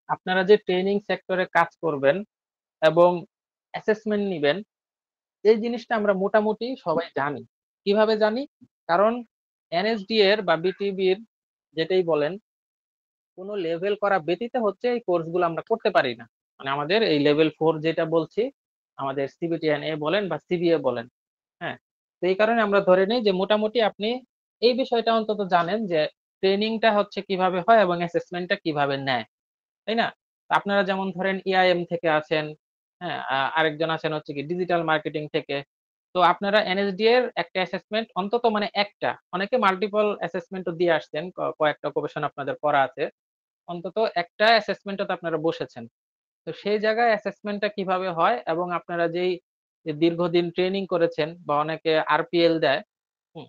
আপনারা যে ট্রেনিং সেক্টরে কাজ করবেন এবং অ্যাসেসমেন্ট নিবেন, এই জিনিসটা আমরা মোটামুটি সবাই জানি। কিভাবে জানি? কারণ এনএসডি এর বা বিটিবির যেটাই বলেন, কোনো লেভেল করা ব্যতীত হচ্ছে এই কোর্সগুলো আমরা করতে পারি না। মানে আমাদের এই লেভেল 4 যেটা বলছি, আমাদের সিবিটিএনএ বলেন বা সিবিএ বলেন, হ্যাঁ, তো এই কারণে আমরা ধরে নিই যে মোটামুটি আপনি এই বিষয়টা অন্তত জানেন যে ট্রেনিংটা হচ্ছে কিভাবে হয় এবং অ্যাসেসমেন্টটা কিভাবে নেয়, তাই না? তো আপনারা যেমন ধরেন ইআইএম থেকে আছেন, হ্যাঁ, আরেকজন আছেন হচ্ছে কি ডিজিটাল মার্কেটিং থেকে। তো আপনারা এনএসডি এর একটা অ্যাসেসমেন্ট অন্তত, মানে একটা, অনেকে মাল্টিপল অ্যাসেসমেন্টও দিয়ে আসছেন, কয়েকটা গবেষণা আপনাদের করা আছে, অন্তত একটা অ্যাসেসমেন্টে তো আপনারা বসেছেন। তো সেই জায়গায় অ্যাসেসমেন্টটা কিভাবে হয় এবং আপনারা যেই যে দীর্ঘদিন ট্রেনিং করেছেন বা অনেকে আরপিএল দেয়,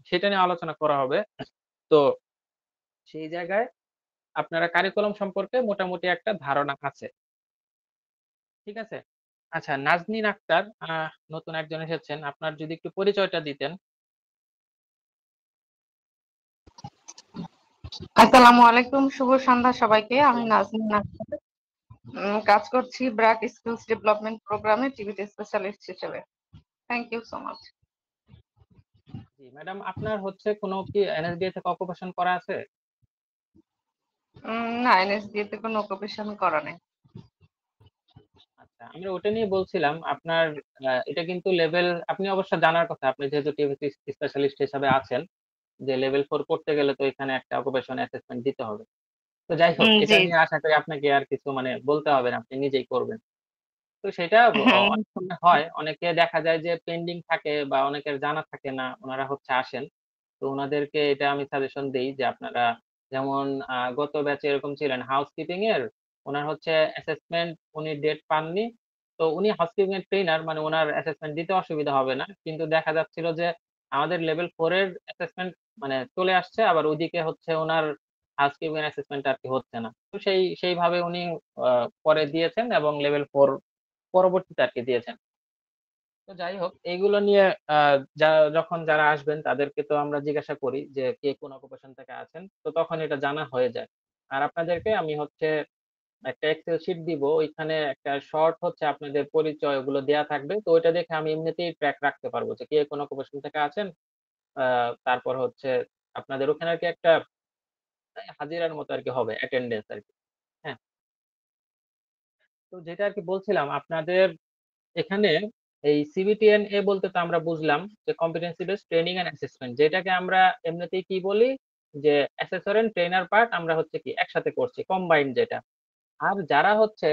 সেটা নিয়ে আলোচনা করা হবে। তো সেই জায়গায় আপনারা কারিকুলাম সম্পর্কে মোটামুটি একটা ধারণা আছে। ঠিক আছে? আচ্ছা, নাজনীন আক্তার নতুন একজন এসেছেন, আপনার যদি একটু পরিচয়টা দিতেন। আসসালামু আলাইকুম, শুভ সন্ধ্যা সবাইকে। আমি নাজনীন আক্তার, কাজ করছি ব্র্যাক স্কিলস ডেভেলপমেন্ট প্রোগ্রামে টিভিটি স্পেশালিস্ট হিসেবে। Thank you so much. জি ম্যাডাম, আপনার হচ্ছে কোনো কি এনএসডিএ থেকে অকুপেশন করা আছে? না, এনএসডি তে কোনো অকুপেশন করা নেই। আচ্ছা, আমরা ওটা নিয়ে বলছিলাম আপনার, এটা কিন্তু লেভেল, আপনি অবশ্য জানার কথা, আপনি যেহেতু টিভিটি স্পেশালিস্ট হিসাবে আছেন, যে লেভেল 4 করতে গেলে তো এখানে একটা অকুপেশন অ্যাসেসমেন্ট দিতে হবে। তো যাই হোক, এটা জি। নিয়ে আশা করি আপনাকে আর কিছু মানে বলতে হবে না, আপনি নিজেই করবেন। তো সেটা হ্যাঁ, অনেক সময় হয়, অনেকে দেখা যায় যে পেন্ডিং থাকে বা অনেকের জানা থাকে না, ওনারা হচ্ছে আসেন। তো ওনাদেরকে এটা আমি সাজেশন দেই যে আপনারা যেমন গত ব্যাচে এরকম ছিলেন হাউসকিপিং এর, ওনার হচ্ছে অ্যাসেসমেন্ট, উনি ডেট পাননি। তো উনি হাউসকিপিং এর ট্রেনার, মানে ওনার অ্যাসেসমেন্ট দিতে অসুবিধা হবে না, কিন্তু দেখা যাচ্ছিল যে আমাদের লেভেল 4 এর অ্যাসেসমেন্ট মানে চলে আসছে, আবার ওদিকে হচ্ছে ওনার হাউসকিপিং এর অ্যাসেসমেন্ট আর কি হচ্ছে না। তো সেইভাবে উনি পরে দিয়েছেন এবং লেভেল 4 পরবর্তীতে আর কি দিয়েছেন। তো যাই হোক, এইগুলো নিয়ে যখন যারা আসবেন তাদেরকে তো আমরা জিজ্ঞাসা করি যে কে কোন অকুপেশন থেকে আছেন, তো তখন এটা জানা হয়ে যায়। আর আপনাদেরকে আমি হচ্ছে একটা এক্সেল শিট দিব, ওইখানে একটা শর্ট হচ্ছে আপনাদের পরিচয় ওগুলো দেয়া থাকবে, তো ওইটা দেখে আমি এমনিতেই ট্র্যাক রাখতে পারবো যে কে কোন অকুপেশন থেকে আছেন। তারপর হচ্ছে আপনাদের ওখানে আর কি একটা হাজিরার মতো আর কি হবে, অ্যাটেন্ডেন্স আর কি। হ্যাঁ, তো যেটা আর কি বলছিলাম আপনাদের এখানে, এই সিবিটিএনএ বলতে তো আমরা বুঝলাম যে competency based training and assessment, যেটাকে আমরা এমনিতেই কি বলি, যে অ্যাসেসর এন্ড ট্রেনার পার্ট আমরা হচ্ছে কি একসাথে করছি, কম্বাইন্ড যেটা। আর যারা হচ্ছে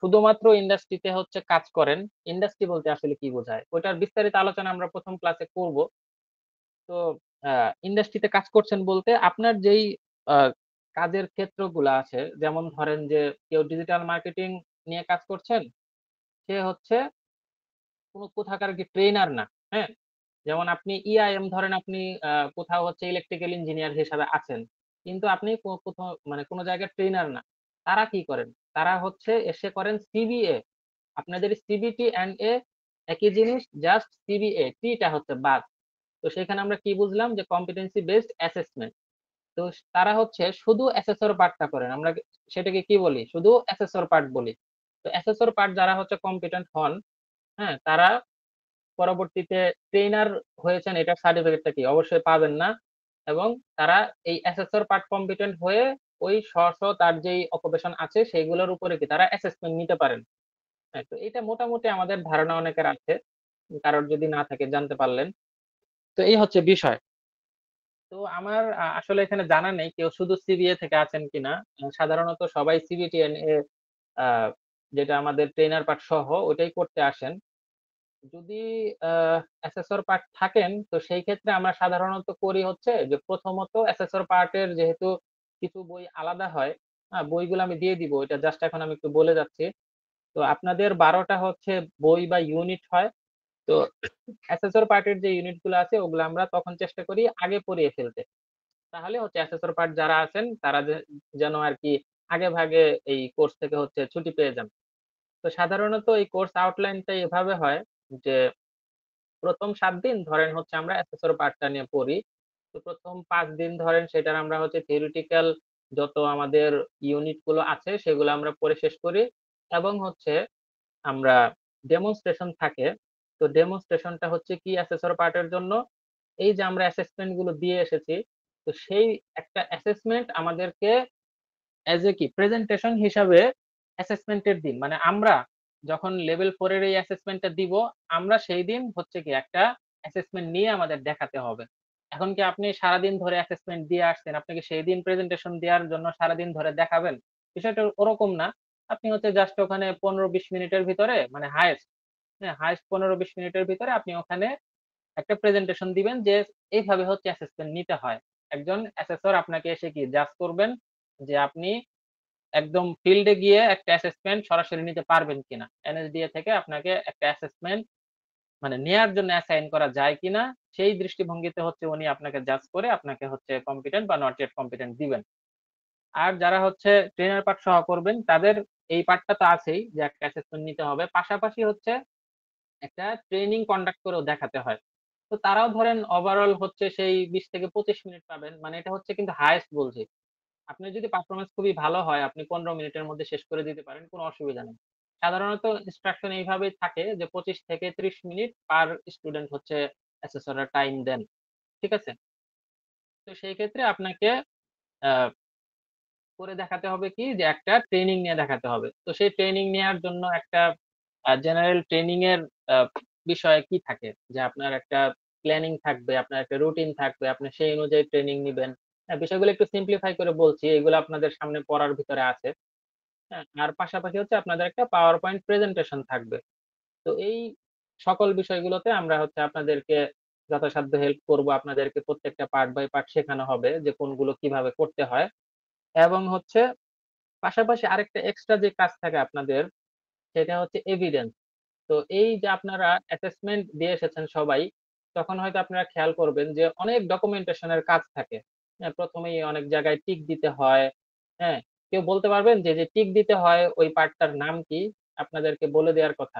শুধুমাত্র ইন্ডাস্ট্রিতে হচ্ছে কাজ করেন, ইন্ডাস্ট্রি বলতে আসলে কি বোঝায় ওইটার বিস্তারিত আলোচনা আমরা প্রথম ক্লাসে করব। তো ইন্ডাস্ট্রিতে কাজ করছেন বলতে আপনার যেই আহ, কাজের ক্ষেত্রগুলো আছে, যেমন ধরেন যে কেউ ডিজিটাল মার্কেটিং নিয়ে কাজ করছেন, সে হচ্ছে কোনো কোথাকার কি ট্রেনার না। হ্যাঁ, যেমন আপনি ইআইএম ধরেন, আপনি কোথাও হচ্ছে ইলেকট্রিক্যাল ইঞ্জিনিয়ার হিসাবে আছেন, কিন্তু আপনি কোথাও মানে কোনো জায়গায় ট্রেনার না। তারা কি করেন? তারা হচ্ছে এসে করেন সিবিএ। আপনাদের সিবিটি অ্যান্ড এ একই জিনিস, জাস্ট সিবিএ টিটা হচ্ছে বাদ। তো সেখানে আমরা কি বুঝলাম, যে কম্পিটেন্সি বেসড অ্যাসেসমেন্ট। তো তারা হচ্ছে শুধু অ্যাসেসর পার্টটা করেন, আমরা সেটাকে কি বলি, শুধু অ্যাসেসর পার্ট বলি। তো অ্যাসেসর পার্ট যারা হচ্ছে কম্পিটেন্ট হন, হ্যাঁ, তারা পরবর্তীতে ট্রেনার হয়েছেন এটার সার্টিফিকেটটা কি অবশ্যই পাবেন না, এবং তারা এই অ্যাসেসর পার্ট কম্পিটেন্ট হয়ে ওই তার যেই অকুপেশন আছে সেইগুলোর উপরে কি তারা অ্যাসেসমেন্ট নিতে পারেন। হ্যাঁ, তো এটা মোটামুটি আমাদের ধারণা অনেকের আছে, কারোর যদি না থাকে জানতে পারলেন। তো এই হচ্ছে বিষয়। তো আমার আসলে এখানে জানা নেই কেউ শুধু সিবিএ থেকে আছেন কিনা। সাধারণত সবাই সিবিটিএন এ যেটা আমাদের ট্রেনার পার্ট সহ ওটাই করতে আসেন। যদি অ্যাসেসর পার্ট থাকেন তো সেই ক্ষেত্রে আমরা সাধারণত করি হচ্ছে যে প্রথমত অ্যাসেসর পার্টের যেহেতু কিছু বই আলাদা হয়, বইগুলো আমি দিয়ে দিব, এটা জাস্ট এখন আমি একটু বলে যাচ্ছি। তো আপনাদের 12টা হচ্ছে বই বা ইউনিট হয়। তো অ্যাসেসর পার্টের যে ইউনিট গুলো আছে ওগুলো আমরা তখন চেষ্টা করি আগে পড়িয়ে ফেলতে, তাহলে হচ্ছে অ্যাসেসর পার্ট যারা আছেন তারা যেন আর কি আগে ভাগে এই কোর্স থেকে হচ্ছে ছুটি পেয়ে যান। তো সাধারণত এই কোর্স আউটলাইনটা এভাবে হয় যে প্রথম 7 দিন ধরেন হচ্ছে আমরা অ্যাসেসর পার্টটা নিয়ে পড়ি। তো প্রথম 5 দিন ধরেন সেটার আমরা হচ্ছে থিওরিটিক্যাল যত আমাদের ইউনিট গুলো আছে সেগুলো আমরা পড়ে শেষ করি, এবং হচ্ছে আমরা ডেমনস্ট্রেশন থাকে। তো ডেমনস্ট্রেশনটা হচ্ছে কি অ্যাসেসর পার্টের জন্য এই যে আমরা অ্যাসেসমেন্ট গুলো দিয়ে এসেছি, তো সেই একটা অ্যাসেসমেন্ট আমাদেরকে এজ এ কি প্রেজেন্টেশন হিসাবে অ্যাসেসমেন্টের দিন মানে আমরা যখন লেভেল 4 এর এই অ্যাসেসমেন্টটা দিব, আমরা সেই দিন হচ্ছে কি একটা অ্যাসেসমেন্ট নিয়ে আমাদের দেখাতে হবে। এখন কি আপনি সারাদিন ধরে অ্যাসেসমেন্ট দিয়ে আসছেন, আপনি কি সেই দিন প্রেজেন্টেশন দেওয়ার জন্য সারাদিন ধরে দেখাবেন? বিষয়টা ওরকম না। আপনি হচ্ছে জাস্ট ওখানে 15-20 মিনিটের ভিতরে মানে হাইয়েস্ট, হ্যাঁ হাইয়েস্ট 15-20 মিনিটের ভিতরে আপনি ওখানে একটা প্রেজেন্টেশন দিবেন যে এইভাবে হচ্ছে অ্যাসেসমেন্ট নিতে হয়। একজন অ্যাসেসর আপনাকে এসে কি জাজ করবেন যে আপনি একদম ফিল্ডে গিয়ে একটা অ্যাসেসমেন্ট সরাসরি নিতে পারবেন কিনা, এনএসডিএ থেকে আপনাকে একটা অ্যাসেসমেন্ট মানে নেয়ার জন্য অ্যাসাইন করা যায় কিনা, সেই দৃষ্টিভঙ্গিতে হচ্ছে উনি আপনাকে জাজ করে আপনাকে হচ্ছে কম্পিটেন্ট বা নট ইয়েট কম্পিটেন্ট দিবেন। আর যারা হচ্ছে ট্রেনার পার্ট সহ করবেন তাদের এই পার্টটা তো আছেই যে একটা অ্যাসেসমেন্ট নিতে হবে, পাশাপাশি হচ্ছে একটা ট্রেনিং কন্ডাক্ট করেও দেখাতে হয়। তো তারাও ধরেন ওভারঅল হচ্ছে সেই 20 থেকে 25 মিনিট পাবেন, মানে এটা হচ্ছে কিন্তু হাইয়েস্ট বলছি। আপনার যদি পারফরম্যান্স খুবই ভালো হয় আপনি 15 মিনিটের মধ্যে শেষ করে দিতে পারেন, কোনো অসুবিধা নেই। সাধারণত ইনস্ট্রাকশন এইভাবেই থাকে যে 25 থেকে 30 মিনিট পার স্টুডেন্ট হচ্ছে অ্যাসেসররা টাইম দেন। ঠিক আছে? তো সেই ক্ষেত্রে আপনাকে আ করে দেখাতে হবে কি যে একটা ট্রেনিং নিয়ে দেখাতে হবে। তো সেই ট্রেনিং নেয়ার জন্য একটা জেনারেল ট্রেনিং এর আ বিষয় কি থাকে? যে আপনার একটা প্ল্যানিং থাকবে, আপনার একটা রুটিন থাকবে, আপনি সেই অনুযায়ী ট্রেনিং নিবেন। হ্যাঁ, বিষয়গুলো একটু সিম্পলিফাই করে বলছি। এগুলো আপনাদের সামনে পড়ার ভিতরে আছে। হ্যাঁ? আর পাশাপাশি হচ্ছে আপনাদের একটা পাওয়ার পয়েন্ট প্রেজেন্টেশন থাকবে। তো এই সকল বিষয়গুলোতে আমরা হচ্ছে আপনাদেরকে যথাসাধ্য হেল্প করব। আপনাদেরকে প্রত্যেকটা পার্ট বাই পার্ট শেখানো হবে যে কোনগুলো কিভাবে করতে হয়। এবং হচ্ছে পাশাপাশি আরেকটা এক্সট্রা যে কাজ থাকে আপনাদের সেটা হচ্ছে এভিডেন্স। তো এই যে আপনারা অ্যাসেসমেন্ট দিয়ে এসেছেন সবাই, তখন হয়তো আপনারা খেয়াল করবেন যে অনেক ডকুমেন্টেশন এর কাজ থাকে। হ্যাঁ, ১ম এই অনেক জায়গায় টিক দিতে হয়। হ্যাঁ? কেউ বলতে পারবেন যে টিক দিতে হয় ওই পার্টটার নাম কি? আপনাদেরকে বলে দেওয়ার কথা।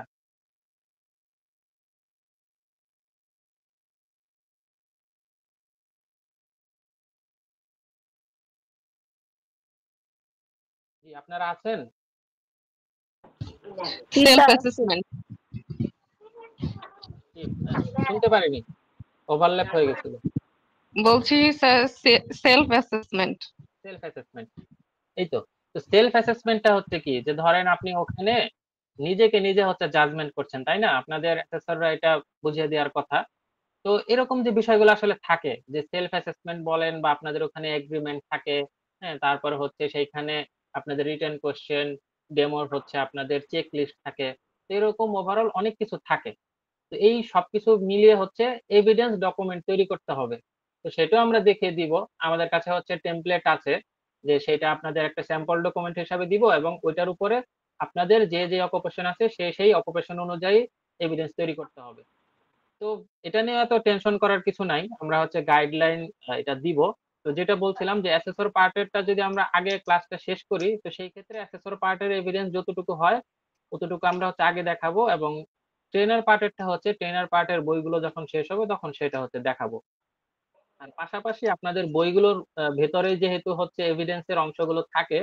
জি, আপনারা আছেন? Self assessment. জি, শুনতে পারিনি। ওভারল্যাপ হয়ে গেছিল। বলছি সেলফ অ্যাসেসমেন্ট। Self assessment. এই তো। তো সেলফ অ্যাসেসমেন্টটা হচ্ছে কি যে ধরেন আপনি ওখানে নিজেকে নিজে হচ্ছে জাজমেন্ট করছেন, তাই না? আপনাদের অ্যাসেসররা এটা বুঝিয়ে দেওয়ার কথা। তো এরকম যে বিষয়গুলো আসলে থাকে যে সেলফ অ্যাসেসমেন্ট বলেন বা আপনাদের ওখানে এগ্রিমেন্ট থাকে, হ্যাঁ? তারপরে হচ্ছে সেইখানে আপনাদের রিটেন কোয়েশ্চেন, ডেমোর হচ্ছে আপনাদের চেক লিস্ট থাকে। তো এরকম ওভারঅল অনেক কিছু থাকে। তো এই সবকিছু মিলিয়ে হচ্ছে এভিডেন্স ডকুমেন্ট তৈরি করতে হবে। তো সেটাও আমরা দেখিয়ে দিব। আমাদের কাছে হচ্ছে টেমপ্লেট আছে যে সেটা আপনাদের একটা স্যাম্পল ডকুমেন্ট হিসাবে দিব এবং ওইটার উপরে আপনাদের যে অকুপেশন আছে সেই অকুপেশন অনুযায়ী এভিডেন্স তৈরি করতে হবে। তো এটা নিয়ে এত টেনশন করার কিছু নাই। আমরা হচ্ছে গাইডলাইন এটা দিব। তো যেটা বলছিলাম যে অ্যাসেসর পার্টেরটা যদি আমরা আগে ক্লাসটা শেষ করি তো সেই ক্ষেত্রে অ্যাসেসর পার্টের এভিডেন্স যতটুকু হয় ততটুকু আমরা হচ্ছে আগে দেখাবো, এবং ট্রেনার পার্টেরটা হচ্ছে ট্রেনার পার্টের বইগুলো যখন শেষ হবে তখন সেটা হচ্ছে দেখাবো। আর পাশাপাশি আপনাদের বইগুলোর ভেতরে যেহেতু হচ্ছে এভিডেন্স এর অংশগুলো থাকে,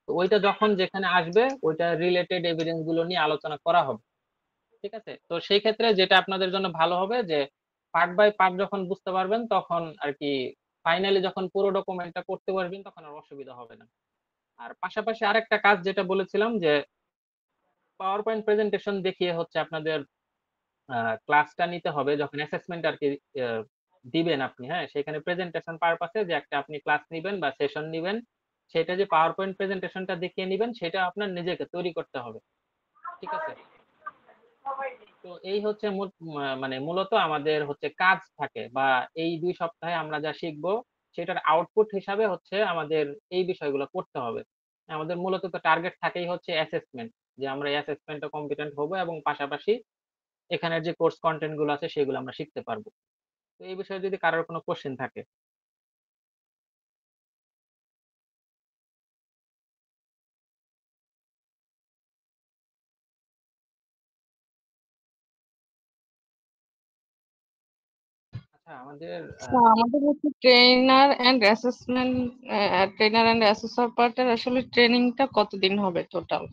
তো ওইটা যখন যেখানে আসবে ওইটা রিলেটেড এভিডেন্স গুলো নিয়ে আলোচনা করা হবে। ঠিক আছে? তো সেই ক্ষেত্রে যেটা আপনাদের জন্য ভালো হবে যে পার্ট বাই পার্ট যখন বুঝতে পারবেন তখন আরকি ফাইনালি যখন পুরো ডকুমেন্টটা করতে পারবেন তখন আর অসুবিধা হবে না। আর পাশাপাশি আরেকটা কাজ যেটা বলেছিলাম যে পাওয়ার পয়েন্ট প্রেজেন্টেশন দেখিয়ে হচ্ছে আপনাদের ক্লাসটা নিতে হবে যখন অ্যাসেসমেন্ট আর কি দিবেন আপনি, হ্যাঁ, সেখানে প্রেজেন্টেশন পারপাসে যে একটা আপনি ক্লাস নিবেন বা সেশন নিবেন, সেটা যে পাওয়ার পয়েন্ট প্রেজেন্টেশনটা দেখিয়ে নিবেন সেটা আপনার নিজেকে তৈরি করতে হবে, ঠিক আছে? তো এই হচ্ছে মানে মূলত আমাদের হচ্ছে কাজ থাকে, বা এই 2 সপ্তাহে আমরা যা শিখবো সেটার আউটপুট হিসাবে হচ্ছে আমাদের এই বিষয়গুলো করতে হবে। আমাদের মূলত তো টার্গেট থাকেই হচ্ছে অ্যাসেসমেন্ট, যে আমরা অ্যাসেসমেন্টে কম্পিটেন্ট হবো এবং পাশাপাশি এখানের যে কোর্স কন্টেন্ট গুলো আছে সেগুলো আমরা শিখতে পারবো। তো এই বিষয়ে যদি কারোর কোনো কোশ্চেন থাকে। আচ্ছা, আমাদের আমাদের হচ্ছে ট্রেনার এন্ড অ্যাসেসর পার্টের আসলে ট্রেনিংটা কতদিন হবে টোটাল?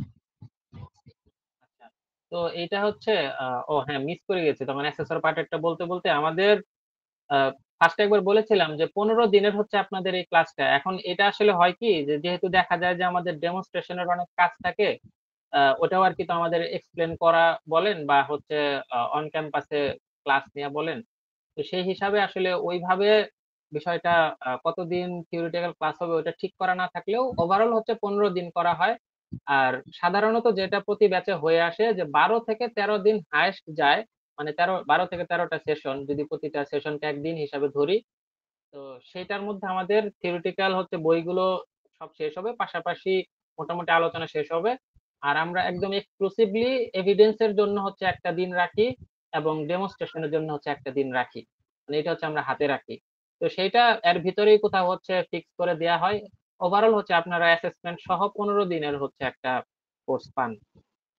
আচ্ছা, তো এটা হচ্ছে ও হ্যাঁ, মিস করে গেছি, তখন অ্যাসেসর পার্টেরটা বলতে বলতে আমাদের ফার্স্ট একবার বলেছিলাম যে 15 দিনের হচ্ছে আপনাদের এই ক্লাসটা। এখন এটা আসলে হয় কি, যে যেহেতু দেখা যায় যে আমাদের ডেমনস্ট্রেশনের অনেক কাজ থাকে, ওটাও আর কি তো আমাদের এক্সপ্লেন করা বলেন বা হচ্ছে অন ক্যাম্পাসে ক্লাস নেওয়া বলেন, তো সেই হিসাবে আসলে ওইভাবে বিষয়টা কতদিন থিওরিটিক্যাল ক্লাস হবে ওটা ঠিক করা না থাকলেও ওভারঅল হচ্ছে 15 দিন করা হয়। আর সাধারণত যেটা প্রতি ব্যাচে হয়ে আসে যে 12 থেকে 13 দিন হায়েস্ট যায়, মানে 12 থেকে 13টা সেশন যদি প্রতিটা সেশনকে একদিন হিসাবে ধরি, তো সেটার মধ্যে আমাদের থিওরিটিক্যাল হচ্ছে বইগুলো সব শেষ হবে, পাশাপাশি মোটামুটি আলোচনা শেষ হবে। আর আমরা একদম এক্সক্লুসিভলি এভিডেন্সের জন্য হচ্ছে একটা দিন রাখি এবং ডেমনস্ট্রেশনের জন্য হচ্ছে একটা দিন রাখি, মানে এটা হচ্ছে আমরা হাতে রাখি। তো সেইটা এর ভিতরেই কোথাও হচ্ছে ফিক্স করে দেয়া হয়। ওভারঅল হচ্ছে আপনারা অ্যাসেসমেন্ট সহ 15 দিনের হচ্ছে একটা কোর্স পান,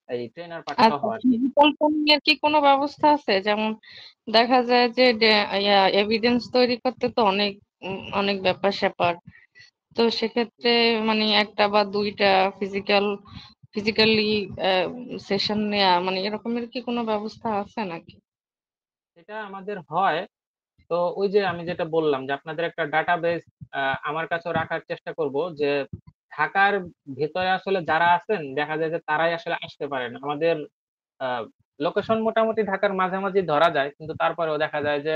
এই ট্রেনার পার্ট সহ আচ্ছা, আর কি। ফিজিক্যাল ট্রেনিং এর কি কোনো ব্যবস্থা আছে? যেমন দেখা যায় যে এভিডেন্স তৈরি করতে তো অনেক ব্যাপার স্যাপার, তো সেক্ষেত্রে মানে একটা বা দুইটা ফিজিক্যালি সেশন নেয়া, মানে এরকমের কি কোনো ব্যবস্থা আছে নাকি? এটা আমাদের হয়। তো ওই যে আমি যেটা বললাম যে আপনাদের একটা ডাটাবেস আমার কাছেও রাখার চেষ্টা করব, যে ঢাকার ভেতরে আসলে যারা আছেন দেখা যায় যে তারাই আসলে আসতে পারেন। আমাদের লোকেশন মোটামুটি ঢাকার মাঝামাঝি ধরা যায়, কিন্তু তারপরেও দেখা যায় যে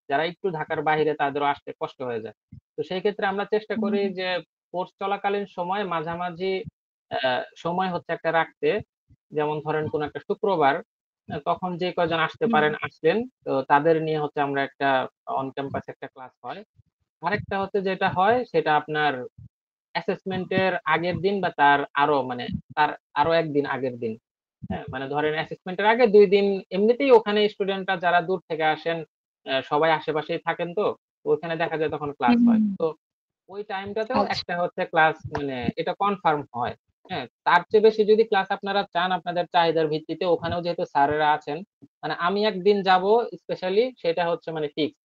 যারা একটু ঢাকার বাইরে তাদেরও আসতে কষ্ট হয়ে যায়। তো সেই ক্ষেত্রে আমরা চেষ্টা করি যে কোর্স চলাকালীন সময় মাঝামাঝি সময় হচ্ছে একটা রাখতে, যেমন ধরেন কোন একটা শুক্রবার, তখন যে কয়জন আসতে পারেন আসলেন, তো তাদের নিয়ে হচ্ছে আমরা একটা অন ক্যাম্পাস একটা ক্লাস হয়। আরেকটা হচ্ছে যেটা হয় সেটা আপনার অ্যাসেসমেন্টের আগের দিন বা তার আরো একদিন আগের দিন, হ্যাঁ, মানে ধরেন অ্যাসেসমেন্টের আগে 2 দিন এমনিতেই ওখানে স্টুডেন্টরা যারা দূর থেকে আসেন সবাই আশেপাশেই থাকেন, তো ওখানে দেখা যায় তখন ক্লাস হয়। তো ওই টাইমটাতেও আচ্ছা, একটা হচ্ছে ক্লাস, মানে এটা কনফার্ম হয়। হ্যাঁ, তার চেয়ে বেশি যদি ক্লাস আপনারা চান আপনাদের চাহিদার ভিত্তিতে, ওখানেও যেহেতু স্যারেরা আছেন, মানে আমি একদিন যাব স্পেশালি, সেটা হচ্ছে মানে ফিক্স,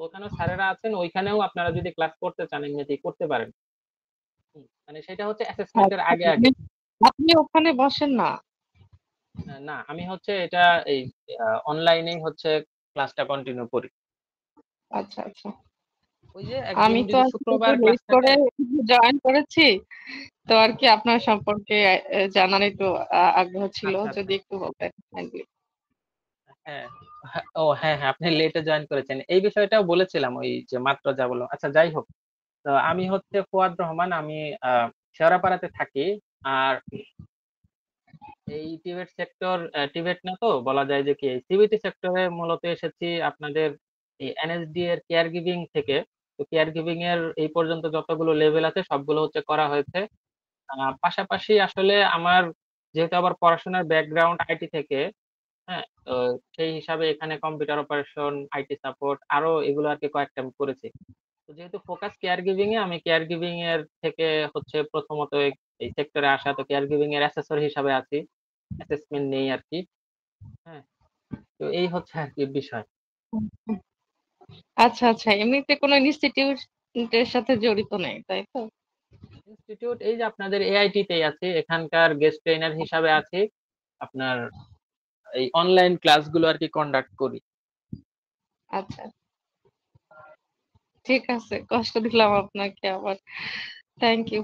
ওখানেও স্যারেরা আছেন, ওইখানেও আপনারা যদি ক্লাস করতে চান এমনিতেই করতে পারেন। মানে সেটা হচ্ছে অ্যাসেসমেন্টের আচ্ছা, আগে আগে। আপনি ওখানে বসেন না? না, আমি হচ্ছে এটা এই অনলাইনেই হচ্ছে ক্লাসটা কন্টিনিউ করি। আচ্ছা, আচ্ছা। ওই যে একদিন আমি তো যদি আসলে শুক্রবার লেট ক্লাস থাকে। করে জয়েন করেছি, তো আর কি আপনার সম্পর্কে জানার একটু আগ্রহ ছিল, আচ্ছা আচ্ছা, যদি একটু বলতেন kindly। হ্যাঁ, ও হ্যাঁ হ্যাঁ, আপনি লেটে জয়েন করেছেন, এই বিষয়টাও বলেছিলাম ওই যে মাত্র যা বললাম। আচ্ছা, যাই হোক, তো আমি হচ্ছে ফুয়াদ রহমান, আমি শেওড়াপাড়াতে থাকি। আর এই টিভেট না, তো বলা যায় যে কি সিবিটি সেক্টরে মূলত এসেছি আপনাদের এই এনএসডি এর কেয়ার গিভিং থেকে। তো কেয়ার গিভিং এর এই পর্যন্ত যতগুলো লেভেল আছে সবগুলো হচ্ছে করা হয়েছে। পাশাপাশি আসলে আমার যেহেতু আবার পড়াশোনার ব্যাকগ্রাউন্ড আইটি থেকে, হ্যাঁ, তো সেই হিসাবে এখানে কম্পিউটার অপারেশন, আইটি সাপোর্ট, আরো এগুলো আর কি কয়েকটা আমি করেছি। তো যেহেতু ফোকাস কেয়ার গিভিং এ, আমি কেয়ার গিভিং এর থেকে হচ্ছে প্রথমত এই সেক্টরে আসা, তো কেয়ার গিভিং এর অ্যাসেসর হিসাবে আছি, অ্যাসেসমেন্ট নেই আর কি। হ্যাঁ, তো এই হচ্ছে আর কি বিষয়। আচ্ছা, আচ্ছা, এমনিতে কোনো ইনস্টিটিউটের সাথে জড়িত নেই, তাই তো? ইনস্টিটিউট এই যে আপনাদের এআইটি তেই আছি, এখানকার গেস্ট ট্রেনার হিসাবে আছি। আপনার এই অনলাইন ক্লাসগুলো আর কি কন্ডাক্ট করি। আচ্ছা, ঠিক আছে, কষ্ট দিলাম আপনাকে আবার। Thank you.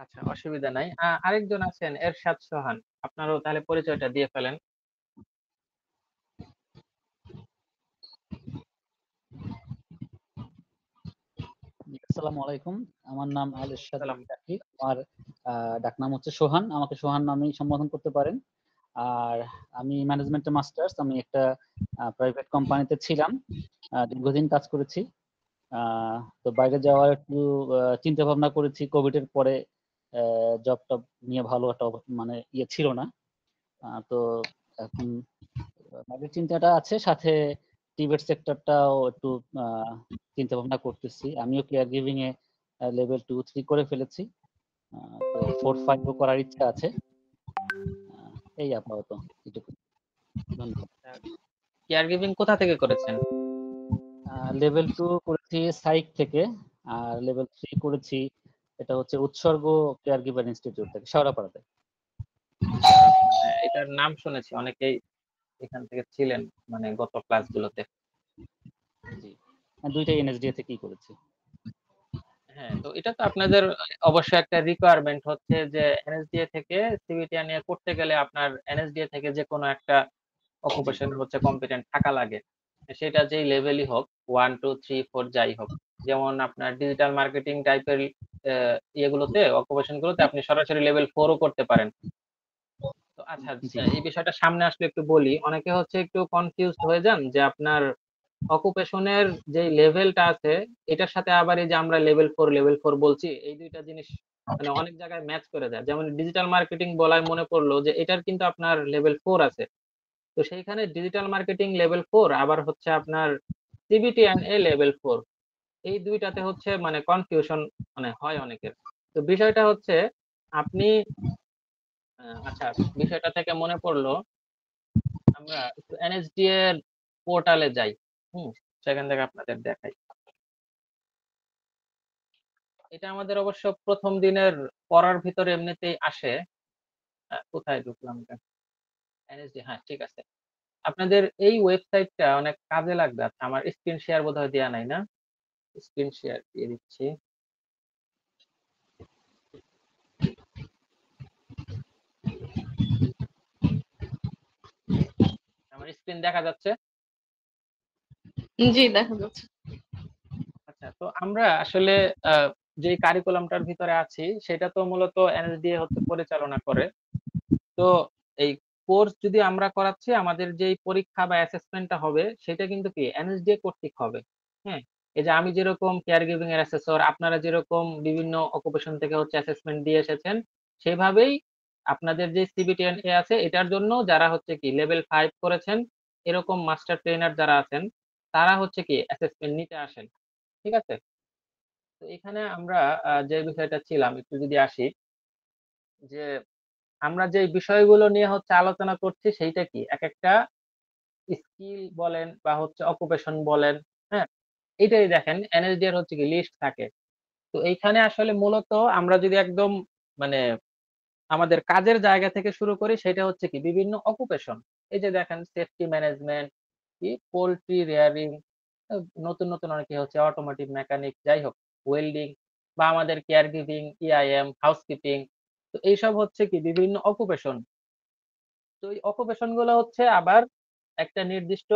আচ্ছা, অসুবিধা নাই। আরেকজন আছেন এরশাদ সোহান, আপনারও তাহলে পরিচয়টা দিয়ে ফেলেন। আসসালামু আলাইকুম, আমার নাম আল ইরশাদ সালাম। জাকির। আমার ডাকনাম হচ্ছে সোহান, আমাকে সোহান নামেই সম্বোধন করতে পারেন। আর আমি ম্যানেজমেন্টে মাস্টার্স, আমি একটা প্রাইভেট কোম্পানিতে ছিলাম, দীর্ঘদিন কাজ করেছি। তো বাইরে যাওয়ার একটু চিন্তা ভাবনা করেছি কোভিড এর পরে। জব টব নিয়ে ভালো একটা মানে ইয়ে ছিল না। তো এখন বাইরের চিন্তাটা আছে, সাথে টিবেট সেক্টরটাও একটু চিন্তা ভাবনা করতেছি। আমিও কেয়ার গিভিং এ লেভেল 2-3 করে ফেলেছি। তো 4-5 করার ইচ্ছা আছে। এই আপাতত এটুকু। ধন্যবাদ। কেয়ার গিভিং কোথা থেকে করেছেন? লেভেল 2 করেছি সাইক থেকে, আর লেভেল 3 করেছি এটা হচ্ছে উৎসর্গ কেয়ার গিভার ইনস্টিটিউট থেকে, শেওড়াপাড়াতে। হ্যাঁ, এটার নাম শুনেছি, অনেকেই এখান থেকে ছিলেন মানে গত ক্লাসগুলোতে। জি, দুইটাই এনএসডিএ থেকেই করেছি। হ্যাঁ, তো এটা তো আপনাদের অবশ্যই একটা রিকোয়ারমেন্ট হচ্ছে যে এনএসডিএ থেকে সিবিটিয়া নিয়ে করতে গেলে আপনার এনএসডিএ থেকে যে কোনো একটা অকুপেশন হচ্ছে কম্পিটেন্ট থাকা লাগে, সেটা যেই লেভেলই হোক, 1 2 3 4 যাই হোক। যেমন আপনার ডিজিটাল মার্কেটিং টাইপের ইয়েগুলোতে, অকুপেশন গুলোতে আপনি সরাসরি লেভেল 4 ও করতে পারেন। তো আচ্ছা, জি। এই বিষয়টা সামনে আসলে একটু বলি। অনেকে হচ্ছে একটু কনফিউজড হয়ে যান যে আপনার অকুপেশনের যে লেভেলটা আছে এটার সাথে আবার এই যে আমরা লেভেল 4 বলছি, এই দুইটা জিনিস মানে অনেক জায়গায় ম্যাচ করে যায়। যেমন ডিজিটাল মার্কেটিং বলায় মনে পড়লো যে এটার কিন্তু আপনার লেভেল 4 আছে। তো সেইখানে ডিজিটাল মার্কেটিং লেভেল 4 আবার হচ্ছে আপনার সিবিটিএনএ লেভেল 4, এই দুইটাতে হচ্ছে মানে কনফিউশন মানে হয় অনেকের। তো বিষয়টা হচ্ছে আপনি আচ্ছা, বিষয়টা থেকে মনে পড়লো আমরা একটু এনএসডি এর পোর্টালে যাই। সেখান থেকে আপনাদের দেখাই। এটা আমাদের অবশ্য প্রথম দিনের পড়ার ভিতরে এমনিতেই আসে। কোথায় ঢুকলাম এটা? এনএসডি, হ্যাঁ ঠিক আছে। আপনাদের এই ওয়েবসাইটটা অনেক কাজে লাগবে। আচ্ছা, আমার স্ক্রিন শেয়ার বোধহয় দেয়া নাই না? স্ক্রিন শেয়ার দিয়ে দিচ্ছি। আমার স্ক্রিন দেখা যাচ্ছে? জি, দেখা যাচ্ছে। আচ্ছা, তো আমরা আসলে যে কারিকুলামটার ভিতরে আছি সেটা তো মূলত এনএসডিএ হচ্ছে পরিচালনা করে। তো এই কোর্স যদি আমরা করাচ্ছি, আমাদের যেই পরীক্ষা বা অ্যাসেসমেন্টটা হবে সেটা কিন্তু কি এনএসডিএ কর্তৃক হবে। হ্যাঁ, এই যে আমি যেরকম কেয়ার গিভিং এর অ্যাসেসর, আপনারা যেরকম বিভিন্ন অকুপেশন থেকে হচ্ছে অ্যাসেসমেন্ট দিয়ে এসেছেন, সেভাবেই আপনাদের যে সিবিটিএনএ আছে এটার জন্য যারা হচ্ছে কি লেভেল 5 করেছেন এরকম মাস্টার ট্রেনার যারা আছেন, তারা হচ্ছে কি অ্যাসেসমেন্ট নিতে আসেন। ঠিক আছে? তো এখানে আমরা যে বিষয়টা ছিলাম একটু যদি আসি, যে আমরা যে বিষয়গুলো নিয়ে হচ্ছে আলোচনা করছি সেইটা কি এক একটা স্কিল বলেন বা হচ্ছে অকুপেশন বলেন, হ্যাঁ, এটাই দেখেন এনএসডি এর হচ্ছে কি লিস্ট থাকে। তো এইখানে আসলে মূলত আমরা যদি একদম মানে আমাদের কাজের জায়গা থেকে শুরু করি, সেটা হচ্ছে কি বিভিন্ন অকুপেশন। এই যে দেখেন সেফটি ম্যানেজমেন্ট, কি পোল্ট্রি রেয়ারিং, নতুন নতুন অনেকে হচ্ছে অটোমোটিভ মেকানিক, যাই হোক, ওয়েল্ডিং, বা আমাদের কেয়ার গিভিং, ইআইএম, হাউসকিপিং। তো এইসব হচ্ছে কি বিভিন্ন অকুপেশন। তো এই অকুপেশন গুলো হচ্ছে আবার একটা নির্দিষ্ট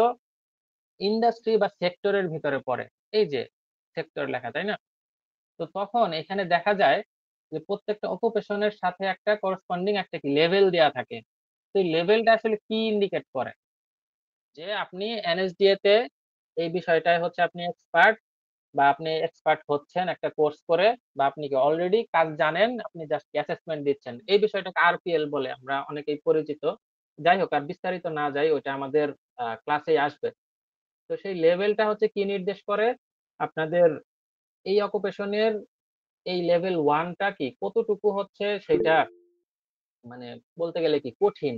ইন্ডাস্ট্রি বা সেক্টরের ভিতরে পড়ে। এই যে সেক্টর লেখা, তাই না? তো তখন এখানে দেখা যায় যে প্রত্যেকটা অকুপেশনের সাথে একটা করসপন্ডিং একটা কি লেভেল দেয়া থাকে। তো এই লেভেলটা আসলে কি ইন্ডিকেট করে যে আপনি এনএসডিএ তে এই বিষয়টায় হচ্ছে আপনি এক্সপার্ট, বা আপনি এক্সপার্ট হচ্ছেন একটা কোর্স করে, বা আপনি কি অলরেডি কাজ জানেন, আপনি জাস্ট অ্যাসেসমেন্ট দিচ্ছেন। এই বিষয়টাকে আরপিএল বলে আমরা অনেকেই পরিচিত। যাই হোক, আর বিস্তারিত না যাই, ওইটা আমাদের ক্লাসেই আসবে। তো সেই লেভেলটা হচ্ছে কি নির্দেশ করে আপনাদের এই অকুপেশনের এই লেভেল 1 টা কি কতটুকু হচ্ছে সেটা মানে বলতে গেলে কি কঠিন।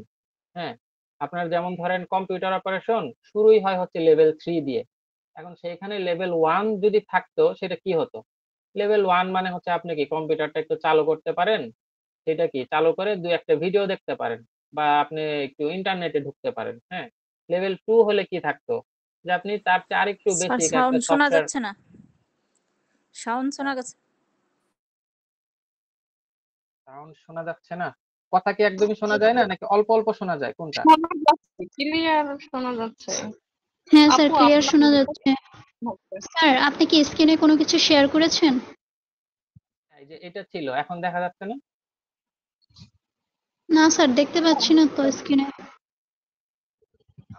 হ্যাঁ, আপনার যেমন ধরেন কম্পিউটার অপারেশন শুরুই হয় হচ্ছে লেভেল 3 দিয়ে। এখন সেইখানে লেভেল 1 যদি থাকতো সেটা কি হতো? লেভেল 1 মানে হচ্ছে আপনি কি কম্পিউটারটা একটু চালু করতে পারেন, সেটা কি চালু করে 2-1টা ভিডিও দেখতে পারেন, বা আপনি একটু ইন্টারনেটে ঢুকতে পারেন। হ্যাঁ, লেভেল 2 হলে কি থাকতো? যে আপনি তার চেয়ে আরেকটু স্যার বেসিক একটা সাউন্ড শোনা সফটওয়্যার। যাচ্ছে না, সাউন্ড শোনা গেছে। সাউন্ড শোনা যাচ্ছে না? কথা কি একদমই শোনা যায় না নাকি অল্প অল্প শোনা যায়, কোনটা? শোনা যাচ্ছে, ক্লিয়ার শোনা যাচ্ছে। হ্যাঁ স্যার, আপু ক্লিয়ার আপনার শোনা যাচ্ছে। স্যার আপনি কি স্ক্রিনে কোনো কিছু শেয়ার করেছেন? এই যে এটা ছিল, এখন দেখা যাচ্ছে না? না স্যার, দেখতে পাচ্ছি না তো স্ক্রিনে।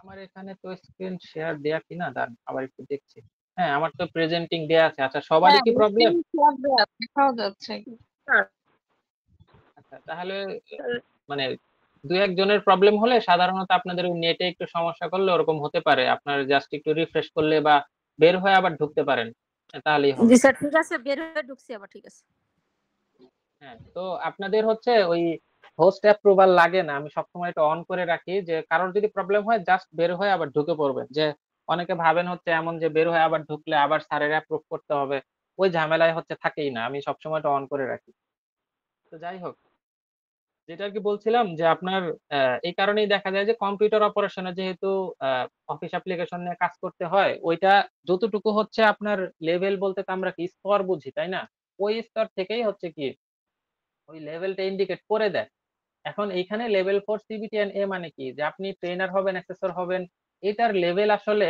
আমার এখানে তো স্ক্রিন শেয়ার দেয়া কিনা, দাঁড়ান আবার একটু দেখছি। হ্যাঁ, আমার তো প্রেজেন্টিং দেয়া আছে। আচ্ছা, সবারই কি প্রবলেম? দেখাও যাচ্ছে। আচ্ছা, তাহলে মানে দু একজনের প্রবলেম হলে সাধারণত আপনাদের ওই নেটে একটু সমস্যা করলে ওরকম হতে পারে। আপনার জাস্ট একটু রিফ্রেশ করলে বা বের হয়ে আবার ঢুকতে পারেন, তাহলেই হবে। জি স্যার, ঠিক আছে, বের হয়ে ঢুকছি আবার, ঠিক আছে। হ্যাঁ, তো আপনাদের হচ্ছে ওই হোস্ট অ্যাপ্রুভাল লাগে না, আমি সবসময় এটা অন করে রাখি, যে কারোর যদি প্রবলেম হয় জাস্ট বের হয়ে আবার ঢুকে পড়বেন। যে অনেকে ভাবেন হচ্ছে এমন যে বের হয়ে আবার ঢুকলে আবার স্যারের অ্যাপ্রুভ করতে হবে, ওই ঝামেলায় হচ্ছে থাকেই না, আমি সবসময় এটা অন করে রাখি। তো যাই হোক, যেটা আর কি বলছিলাম যে আপনার এই কারণেই দেখা যায় যে কম্পিউটার অপারেশনে যেহেতু অফিস অ্যাপ্লিকেশন নিয়ে কাজ করতে হয়, ওইটা যতটুকু হচ্ছে আপনার লেভেল বলতে তো আমরা কি স্তর বুঝি, তাই না? ওই স্তর থেকেই হচ্ছে কি ওই লেভেলটা ইন্ডিকেট করে দেয়। এখন এইখানে লেভেল 4 CBTN-A মানে কি, যে আপনি ট্রেনার হবেন, অ্যাসেসর হবেন, এটার লেভেল আসলে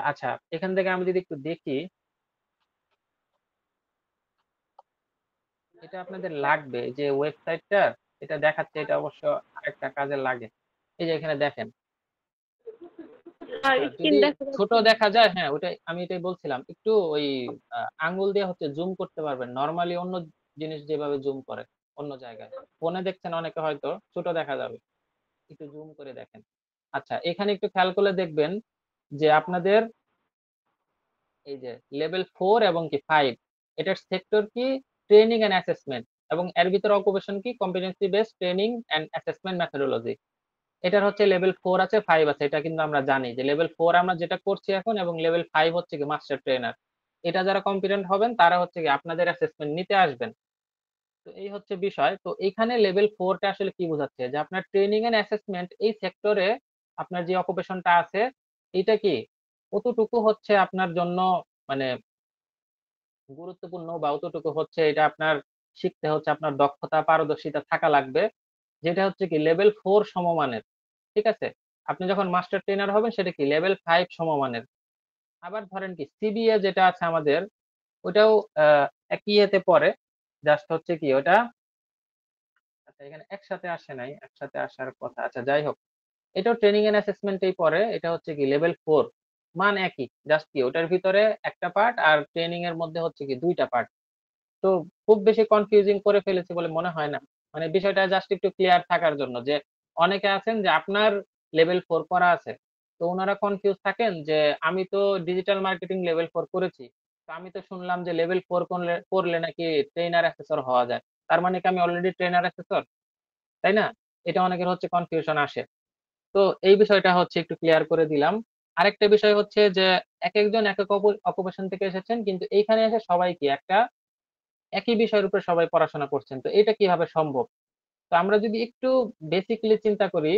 আচ্ছা, এখান থেকে আমি যদি একটু দেখি, এটা আপনাদের লাগবে যে ওয়েবসাইটটা, এটা দেখাচ্ছে, এটা অবশ্য আরেকটা কাজে লাগে। এই যে এখানে দেখেন, আর আচ্ছা স্ক্রিন যদি দেখা ছোট যাচ্ছে না। দেখা যায়, হ্যাঁ ওটাই আমি এটাই বলছিলাম, একটু ওই আঙ্গুল দিয়ে হচ্ছে জুম করতে পারবেন, নরমালি অন্য জিনিস যেভাবে জুম করে অন্য জায়গায়। ফোনে দেখছেন অনেকে হয়তো ছোট দেখা যাবে, একটু জুম করে দেখেন। আচ্ছা, এখানে একটু খেয়াল করলে দেখবেন যে আপনাদের এই যে লেভেল 4 এবং কি 5, এটার সেক্টর কি ট্রেনিং এন্ড অ্যাসেসমেন্ট, এবং এর ভিতরে অকুপেশন কি competency based training and assessment methodology. এটার হচ্ছে লেভেল 4 আছে, 5 আছে, এটা কিন্তু আমরা জানি যে লেভেল 4 আমরা যেটা করছি এখন, এবং লেভেল 5 হচ্ছে কি মাস্টার ট্রেনার। এটা যারা কম্পিটেন্ট হবেন তারা হচ্ছে কি আপনাদের অ্যাসেসমেন্ট নিতে আসবেন। তো এই হচ্ছে বিষয়। তো এখানে লেভেল 4টা আসলে কি বোঝাচ্ছে, যে আপনার ট্রেনিং এন্ড অ্যাসেসমেন্ট এই সেক্টরে আপনার যে অকুপেশনটা আছে, এটা কি কতটুকু হচ্ছে আপনার জন্য মানে গুরুত্বপূর্ণ, বা অতটুকু হচ্ছে এটা আপনার শিখতে হচ্ছে, আপনার দক্ষতা পারদর্শিতা থাকা লাগবে, যেটা হচ্ছে কি লেভেল 4 সমমানের। ঠিক আছে? আপনি যখন মাস্টার ট্রেনার হবেন সেটা কি লেভেল 5 সমমানের। আবার ধরেন কি সিবিএ যেটা আছে আমাদের, ওটাও একই ইয়েতে পড়ে, জাস্ট হচ্ছে কি ওটা, আচ্ছা এখানে একসাথে আসে নাই, একসাথে আসার কথা, আচ্ছা যাই হোক, এটাও ট্রেনিং এন্ড অ্যাসেসমেন্টেই পড়ে, এটা হচ্ছে কি লেভেল 4, মান একই, জাস্ট কি ওটার ভিতরে একটা পার্ট আর ট্রেনিং এর মধ্যে হচ্ছে কি দুইটা পার্ট। তো খুব বেশি কনফিউজিং করে ফেলেছি বলে মনে হয় না, মানে বিষয়টা জাস্ট একটু ক্লিয়ার থাকার জন্য, যে অনেকে আছেন যে আপনার লেভেল 4 করা আছে, তো ওনারা কনফিউজ থাকেন যে আমি তো ডিজিটাল মার্কেটিং লেভেল 4 করেছি, তো আমি তো শুনলাম যে লেভেল 4 করলে করলে নাকি ট্রেনার অ্যাসেসর হওয়া যায়, তার মানে কি আমি অলরেডি ট্রেনার অ্যাসেসর, তাই না? এটা অনেকের হচ্ছে কনফিউশন আসে। তো এই বিষয়টা হচ্ছে একটু ক্লিয়ার করে দিলাম। আরেকটা বিষয় হচ্ছে যে এক একজন এক এক অকুপেশন থেকে এসেছেন, কিন্তু এইখানে এসে সবাই কি একটা একই বিষয়ের উপর সবাই পড়াশোনা করছেন, তো এটা কিভাবে সম্ভব? তো আমরা যদি একটু বেসিক্যালি চিন্তা করি,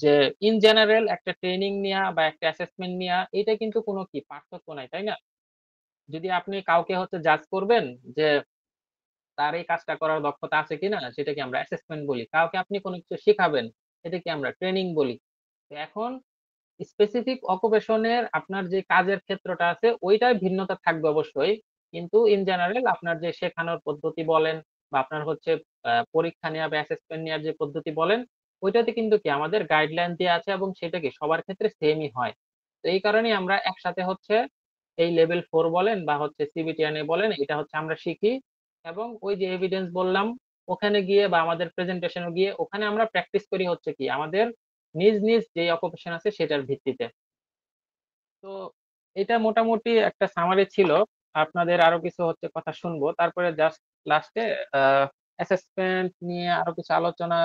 যে ইন জেনারেল একটা ট্রেনিং নেওয়া বা একটা অ্যাসেসমেন্ট নেওয়া, এটা কিন্তু কোনো কি পার্থক্য নাই, তাই না? যদি আপনি কাউকে হচ্ছে জাজ করবেন যে তার এই কাজটা করার দক্ষতা আছে কিনা, সেটা কি আমরা অ্যাসেসমেন্ট বলি। কাউকে আপনি কোনো কিছু শিখাবেন, এটা কি আমরা ট্রেনিং বলি। তো এখন স্পেসিফিক অকুপেশনের আপনার যে কাজের ক্ষেত্রটা আছে ওইটার ভিন্নতা থাকবে অবশ্যই, কিন্তু ইন জেনারেল আপনার যে শেখানোর পদ্ধতি বলেন, বা আপনার হচ্ছে পরীক্ষা নেওয়া বা অ্যাসেসমেন্ট নেওয়ার যে পদ্ধতি বলেন, ওইটাতে কিন্তু কি আমাদের গাইডলাইন দেওয়া আছে, এবং সেটা কি সবার ক্ষেত্রে সেমই হয়। তো এই কারণেই আমরা একসাথে হচ্ছে এই লেভেল 4 বলেন বা হচ্ছে সিবিটিএনএ বলেন, এটা হচ্ছে আমরা শিখি, এবং ওই যে এভিডেন্স বললাম ওখানে গিয়ে বা আমাদের প্রেজেন্টেশনে গিয়ে ওখানে আমরা প্র্যাকটিস করি হচ্ছে কি আমাদের নিজ নিজ যে অকুপেশন আছে সেটার ভিত্তিতে। তো এটা মোটামুটি একটা সামারি ছিল। আপনাদের আরো কিছু হচ্ছে কথা শুনবো, তারপরে জাস্ট লাস্টে অ্যাসেসমেন্ট নিয়ে আরো কিছু আলোচনা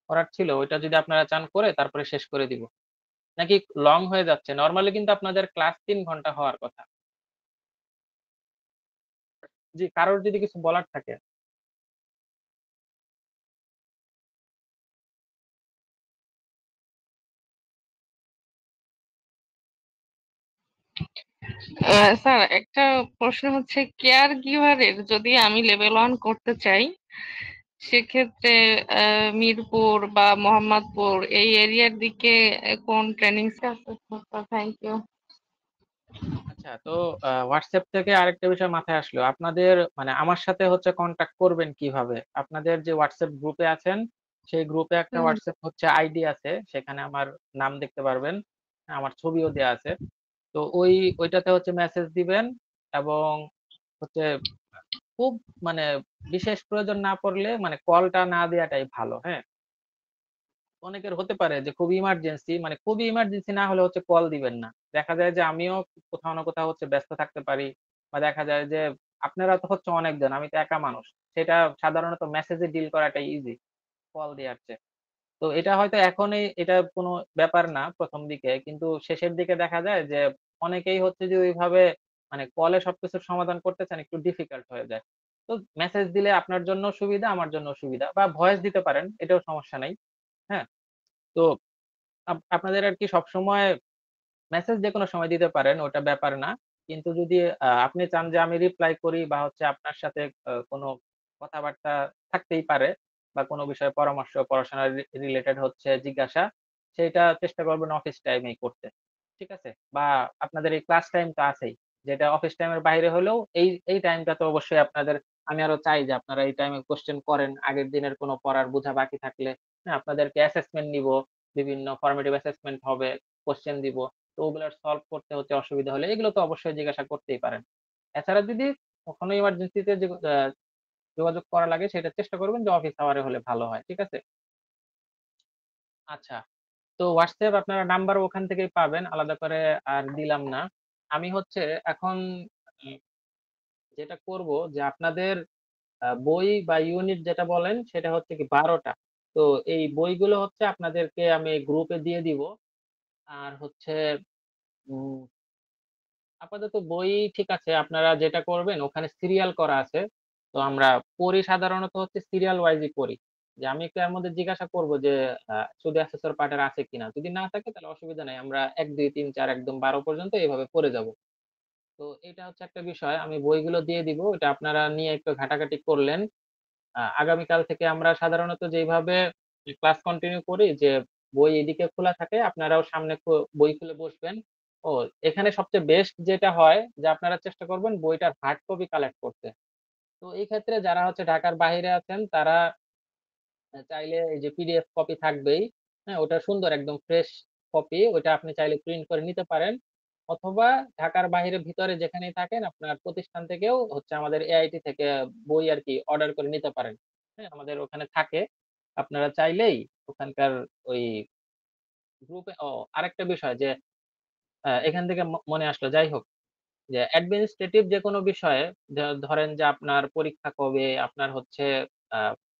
করার ছিল, ওইটা যদি আপনারা চান করে তারপরে শেষ করে দিব, নাকি লং হয়ে যাচ্ছে? নরমালি কিন্তু আপনাদের ক্লাস 3 ঘন্টা হওয়ার কথা। জি, কারোর যদি কিছু বলার থাকে। স্যার একটা প্রশ্ন হচ্ছে, কেয়ার গিভারের যদি আমি লেভেল 1 করতে চাই, সেক্ষেত্রে মিরপুর বা মোহাম্মদপুর এই এরিয়ার দিকে কোন ট্রেনিং আছে? Thank you. আচ্ছা, তো হোয়াটসঅ্যাপ থেকে আরেকটা বিষয় মাথায় আসলো, আপনাদের মানে আমার সাথে হচ্ছে কন্টাক্ট করবেন কিভাবে? আপনাদের যে হোয়াটসঅ্যাপ গ্রুপে আছেন, সেই গ্রুপে একটা হোয়াটসঅ্যাপ হচ্ছে আইডি আছে, সেখানে আমার নাম দেখতে পারবেন, আমার ছবিও দেয়া আছে। তো ওইটাতে হচ্ছে মেসেজ দিবেন, এবং হচ্ছে খুব মানে বিশেষ প্রয়োজন না পড়লে মানে কলটা না দেওয়াটাই ভালো, হ্যাঁ। অনেকের হতে পারে যে খুব ইমার্জেন্সি, মানে খুবই ইমার্জেন্সি না হলে হচ্ছে কল দিবেন না। দেখা যায় যে আমিও কোথাও না কোথাও হচ্ছে ব্যস্ত থাকতে পারি, বা দেখা যায় যে আপনারা তো হচ্ছে অনেকজন, আমি তো একা মানুষ, সেটা সাধারণত মেসেজে ডিল করাটাই ইজি কল দেওয়ার চেয়ে। তো এটা হয়তো এখনই এটা কোনো ব্যাপার না প্রথম দিকে, কিন্তু শেষের দিকে দেখা যায় যে অনেকেই হচ্ছে যে ওইভাবে মানে কলে সবকিছুর সমাধান করতে চান, একটু ডিফিকাল্ট হয়ে যায়। তো মেসেজ দিলে আপনার জন্য সুবিধা, আমার জন্য সুবিধা, বা ভয়েস দিতে পারেন, এটাও সমস্যা নাই। হ্যাঁ, তো আপনাদের আর কি সবসময় মেসেজ যে কোনো সময় দিতে পারেন, ওটা ব্যাপার না। কিন্তু যদি আপনি চান যে আমি রিপ্লাই করি, বা হচ্ছে আপনার সাথে কোনো কথাবার্তা থাকতেই পারে, বা কোনো বিষয়ে পরামর্শ, পড়াশোনা রিলেটেড হচ্ছে জিজ্ঞাসা, সেটা চেষ্টা করবেন অফিস টাইমেই করতে। ঠিক আছে? বা আপনাদের এই ক্লাস টাইম তো আছেই, যেটা অফিস টাইমের বাইরে হলেও এই টাইমটা তো অবশ্যই আপনাদের, আমি আরো চাই যে আপনারা এই টাইমে কোশ্চেন করেন, আগের দিনের কোনো পড়ার বোঝা বাকি থাকলে। হ্যাঁ, আপনাদেরকে অ্যাসেসমেন্ট নিব, বিভিন্ন ফর্মেটিভ অ্যাসেসমেন্ট হবে, কোশ্চেন দিব। তো ওগুলার সলভ করতে হচ্ছে অসুবিধা হলে এগুলো তো অবশ্যই জিজ্ঞাসা করতেই পারেন। এছাড়া যদি কখনো ইমার্জেন্সিতে যোগাযোগ করা লাগে, সেটা চেষ্টা করবেন যে অফিস আওয়ারে হলে ভালো হয়। ঠিক আছে? আচ্ছা, তো হোয়াটসঅ্যাপ আপনারা নাম্বার ওখান থেকেই পাবেন, আলাদা করে আর দিলাম না। আমি হচ্ছে এখন উম, যেটা করব যে আপনাদের বই বা ইউনিট যেটা বলেন সেটা হচ্ছে কি 12টা। তো এই বইগুলো হচ্ছে আপনাদেরকে আমি গ্রুপে দিয়ে দিব। আর হচ্ছে উম, আপাতত বই ঠিক আছে, আপনারা যেটা করবেন ওখানে সিরিয়াল করা আছে। তো আমরা পড়ি সাধারণত হচ্ছে সিরিয়াল ওয়াইজই পড়ি। যে আমি একটু এর মধ্যে জিজ্ঞাসা করব যে শুধু অ্যাসেসর পার্টের আছে কিনা, যদি না থাকে তাহলে অসুবিধা নাই, আমরা 1 2 3 4 একদম 12 পর্যন্ত এইভাবে পড়ে যাব। তো এটা হচ্ছে একটা বিষয়, আমি বইগুলো দিয়ে দিব, এটা আপনারা নিয়ে একটু ঘাটাঘাটি করলেন। আগামীকাল থেকে আমরা সাধারণত যেভাবে ক্লাস কন্টিনিউ করি, যে বই এদিকে খোলা থাকে, আপনারাও সামনে বই খুলে বসবেন। ও, এখানে সবচেয়ে বেস্ট যেটা হয় যে আপনারা চেষ্টা করবেন বইটার হার্ড কপি কালেক্ট করতে। তো এই ক্ষেত্রে যারা হচ্ছে ঢাকার বাইরে আছেন, তারা চাইলে এই যে পিডিএফ কপি থাকবেই, হ্যাঁ, ওটা সুন্দর একদম ফ্রেশ কপি, ওটা আপনি চাইলে প্রিন্ট করে নিতে পারেন। অথবা ঢাকার বাইরে ভিতরে যেখানেই থাকেন, আপনার প্রতিষ্ঠান থেকেও হচ্ছে আমাদের এআইটি থেকে বই আর কি অর্ডার করে নিতে পারেন। হ্যাঁ, আমাদের ওখানে থাকে, আপনারা চাইলেই ওখানকার ওই গ্রুপে। ও, আরেকটা বিষয় যে এখান থেকে মনে আসলো, যাই হোক, যে অ্যাডমিনিস্ট্রেটিভ যে কোনো বিষয়ে, ধরেন যে আপনার পরীক্ষা কবে, আপনার হচ্ছে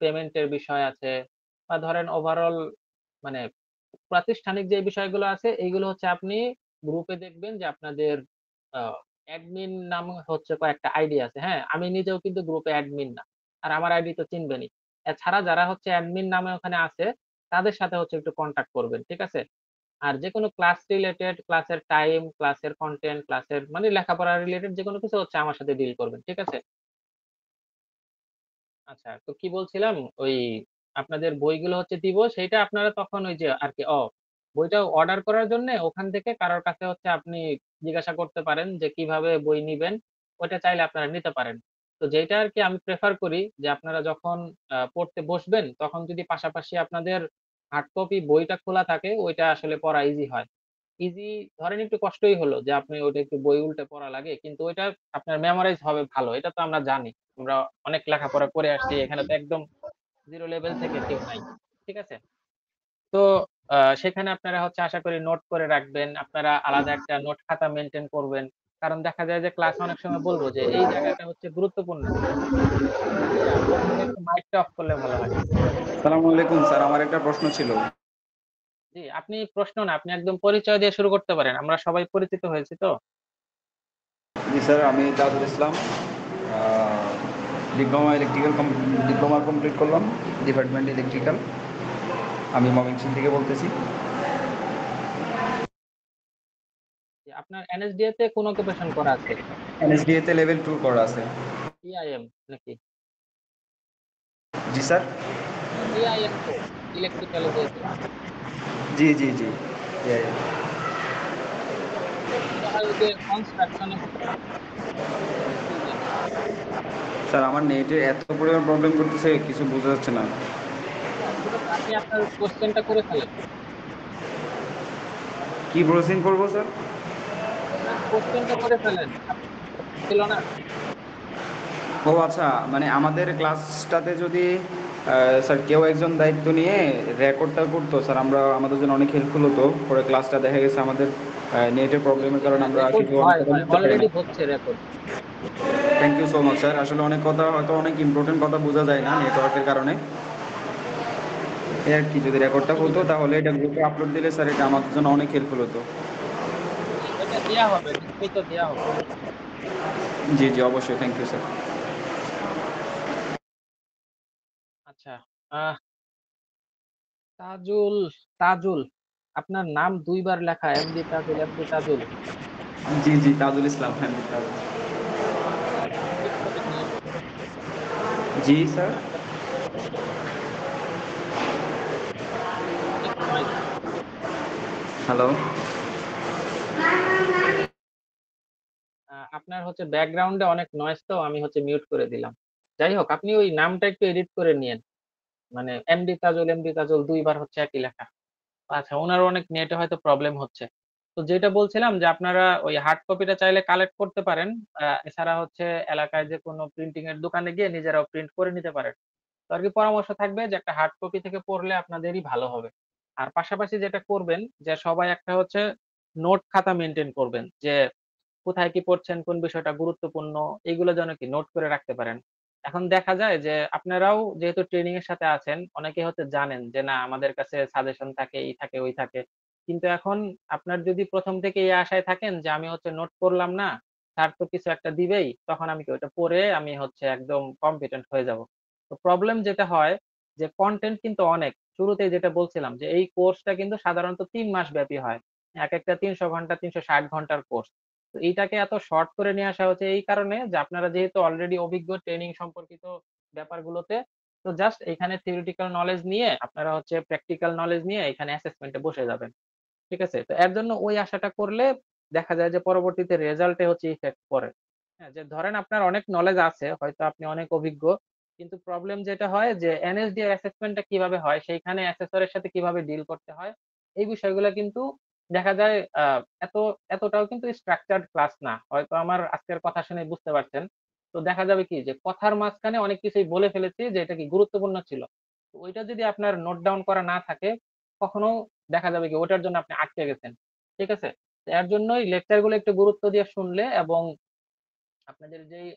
পেমেন্টের বিষয় আছে, বা ধরেন ওভারঅল মানে প্রাতিষ্ঠানিক যে বিষয়গুলো আছে, এইগুলো হচ্ছে আপনি গ্রুপে দেখবেন যে আপনাদের অ্যাডমিন নাম হচ্ছে কয়েকটা আইডি আছে। হ্যাঁ, আমি নিজেও কিন্তু গ্রুপে অ্যাডমিন না, আর আমার আইডি তো চিনবেনই। এছাড়া যারা হচ্ছে অ্যাডমিন নামে ওখানে আছে, তাদের সাথে হচ্ছে একটু কন্টাক্ট করবেন। ঠিক আছে? আর যে কোনো ক্লাস রিলেটেড, ক্লাসের টাইম, ক্লাসের কন্টেন্ট, ক্লাসের মানে লেখাপড়া রিলেটেড যে কোনো কিছু হচ্ছে আমার সাথে ডিল করবেন। ঠিক আছে? আচ্ছা, তো কি বলছিলাম, ওই আপনাদের বইগুলো হচ্ছে দিব, সেইটা আপনারা তখন ওই যে আর কি বইটা অর্ডার করার জন্য ওখান থেকে কারোর কাছে হচ্ছে আপনি জিজ্ঞাসা করতে পারেন যে কিভাবে বই নিবেন, ওইটা চাইলে আপনারা নিতে পারেন। তো যেটা আর কি আমি প্রেফার করি যে আপনারা যখন পড়তে বসবেন, তখন যদি পাশাপাশি আপনাদের হার্ড কপি বইটা খোলা থাকে, ওইটা আসলে পড়া ইজি হয়। ইজি, ধরেন একটু কষ্টই হলো যে আপনি ওইটা একটু বই উল্টে পড়া লাগে, কিন্তু ওইটা আপনার মেমোরাইজ হবে ভালো, এটা তো আমরা জানি, আমরা অনেক লেখাপড়া করে আসছি, এখানে তো একদম জিরো লেভেল থেকে কেউ নাই। ঠিক আছে? তো সেখানে আপনারা হচ্ছে আশা করি নোট করে রাখবেন, আপনারা আলাদা একটা নোট খাতা মেনটেন করবেন। কারণ দেখা যায় যে ক্লাসে অনেক সময় বলবো যে এই জায়গাটা হচ্ছে গুরুত্বপূর্ণ। আচ্ছা, আপনারা একটু মাইকটা অফ করলে ভালো হয়। আসসালামু আলাইকুম স্যার, আমার একটা প্রশ্ন ছিল। জি, আপনি প্রশ্ন না, আপনি একদম পরিচয় দিয়ে শুরু করতে পারেন, আমরা সবাই পরিচিত হয়েছি তো। জি স্যার, আমি তাজুল ইসলাম, ডিপ্লোমা কমপ্লিট করলাম, ডিপার্টমেন্ট ইলেকট্রিক্যাল। আমি ময়মনসিংহ থেকে বলতেছি। জি, আপনার এনএসডিএ তে কোন অকুপেশন করা আছে? এনএসডিএ তে লেভেল 2 করা আছে। ইআইএম নাকি? জি স্যার। ইআইএম তো ইলেকট্রিক্যালে যেহেতু। জি জি জি Yeah, মনে হয় ওই যে কনস্ট্রাকশনে হচ্ছে। স্যার আমার নেটে এত পরিমাণ প্রবলেম করতেছে কিছু বোঝা যাচ্ছে না। আপনি আপনার কোশ্চেনটা করে ফেলেন। কি প্রসেসিং করবো স্যার? আপনার কোশ্চেনটা করে ফেলেন ছিল না? ও আচ্ছা, মানে আমাদের ক্লাসটাতে যদি স্যার কেউ একজন দায়িত্ব নিয়ে রেকর্ডটা করতো স্যার, আমাদের জন্য অনেক হেল্পফুল হতো। পরে ক্লাসটা দেখা গেছে আমাদের নেটের প্রবলেমের কারণে আমরা রেকর্ড কিছু হয় কথা হয় বলতে পারি না। অলরেডি হচ্ছে record. Thank you so much sir. আসলে অনেক কথা হয়তো অনেক ইম্পর্টেন্ট কথা বোঝা যায় না নেটওয়ার্কের কারণে। এই আর কি, যদি রেকর্ডটা হতো তাহলে এটা গ্রুপে আপলোড দিলে স্যার এটা আমাদের জন্য অনেক হেল্পফুল হতো। এটা দেয়া হবে, নিশ্চয়ই তো দেয়া হবে। জি জি অবশ্যই, থ্যাংক ইউ স্যার। আচ্ছা, তাজুল তাজুল আপনার নাম দুইবার লেখা, এমডি তাজুল এমডি তাজুল। জি জি তাজুল ইসলাম, হ্যাঁ তাজুল। জি স্যার। হ্যালো, আপনার হচ্ছে ব্যাকগ্রাউন্ডে অনেক নয়েজ, তো আমি হচ্ছে মিউট করে দিলাম। যাই হোক, আপনি ওই নামটা একটু এডিট করে নিয়েন, মানে এমডি তাজুল দুইবার হচ্ছে একই লেখা। আচ্ছা, ওনার অনেক নেটে হয়তো প্রবলেম হচ্ছে। তো যেটা বলছিলাম যে আপনারা ওই হার্ড কপিটা চাইলে কালেক্ট করতে পারেন। এছাড়া হচ্ছে এলাকায় যে কোনো প্রিন্টিং এর দোকানে গিয়ে নিজেরাও প্রিন্ট করে নিতে পারেন। তো আর কি পরামর্শ থাকবে যে একটা হার্ড কপি থেকে পড়লে আপনাদেরই ভালো হবে। আর পাশাপাশি যেটা করবেন যে সবাই একটা হচ্ছে নোট খাতা মেনটেন করবেন, যে কোথায় কি পড়ছেন, কোন বিষয়টা গুরুত্বপূর্ণ, এগুলো যেন কি নোট করে রাখতে পারেন। এখন দেখা যায় যে আপনারাও যেহেতু ট্রেনিং এর সাথে আছেন, অনেকে হয়তো জানেন যে না আমাদের কাছে সাজেশন থাকে, এই থাকে ওই থাকে। কিন্তু এখন আপনার যদি প্রথম থেকে এই আশায় থাকেন যে আমি হচ্ছে নোট করলাম না, স্যার তো কিছু একটা দিবেই, তখন আমি কি ওটা পড়ে আমি হচ্ছে একদম কম্পিটেন্ট হয়ে যাব। তো প্রবলেম যেটা হয় যে কন্টেন্ট কিন্তু অনেক, শুরুতেই যেটা বলছিলাম যে এই কোর্সটা কিন্তু সাধারণত 3 মাস ব্যাপী হয়। এক একটা 300 ঘন্টা 360 ঘন্টার কোর্স। তো এইটাকে এত শর্ট করে নিয়ে আসা হচ্ছে এই কারণে যে আপনারা যেহেতু অলরেডি অভিজ্ঞ ট্রেনিং সম্পর্কিত ব্যাপারগুলোতে, তো জাস্ট এখানে থিওরিটিক্যাল নলেজ নিয়ে আপনারা হচ্ছে প্র্যাকটিক্যাল নলেজ নিয়ে এখানে অ্যাসেসমেন্টে বসে যাবেন। ঠিক আছে? তো এর জন্য ওই আশাটা করলে দেখা যায় যে পরবর্তীতে রেজাল্টে হচ্ছে ইফেক্ট পড়ে। হ্যাঁ, যে ধরেন আপনার অনেক নলেজ আছে, হয়তো আপনি অনেক অভিজ্ঞ, কিন্তু প্রবলেম যেটা হয় যে এনএসডি এর অ্যাসেসমেন্টটা কিভাবে হয়, সেইখানে অ্যাসেসরের সাথে কিভাবে ডিল করতে হয়, এই বিষয়গুলো কিন্তু দেখা যায় এত এতটাও কিন্তু স্ট্রাকচারড ক্লাস না। হয়তো আমার আজকের কথা শুনে বুঝতে পারছেন। তো দেখা যাবে কি যে কথার মাঝখানে অনেক কিছুই বলে ফেলেছি যে এটা কি গুরুত্বপূর্ণ ছিল। তো ওইটা যদি আপনার নোট ডাউন করা না থাকে, কখনো দেখা যাবে কি ওটার জন্য আপনি আটকে গেছেন। ঠিক আছে? তো এর জন্যই লেকচার গুলো একটু গুরুত্ব দিয়ে শুনলে এবং আপনাদের যেই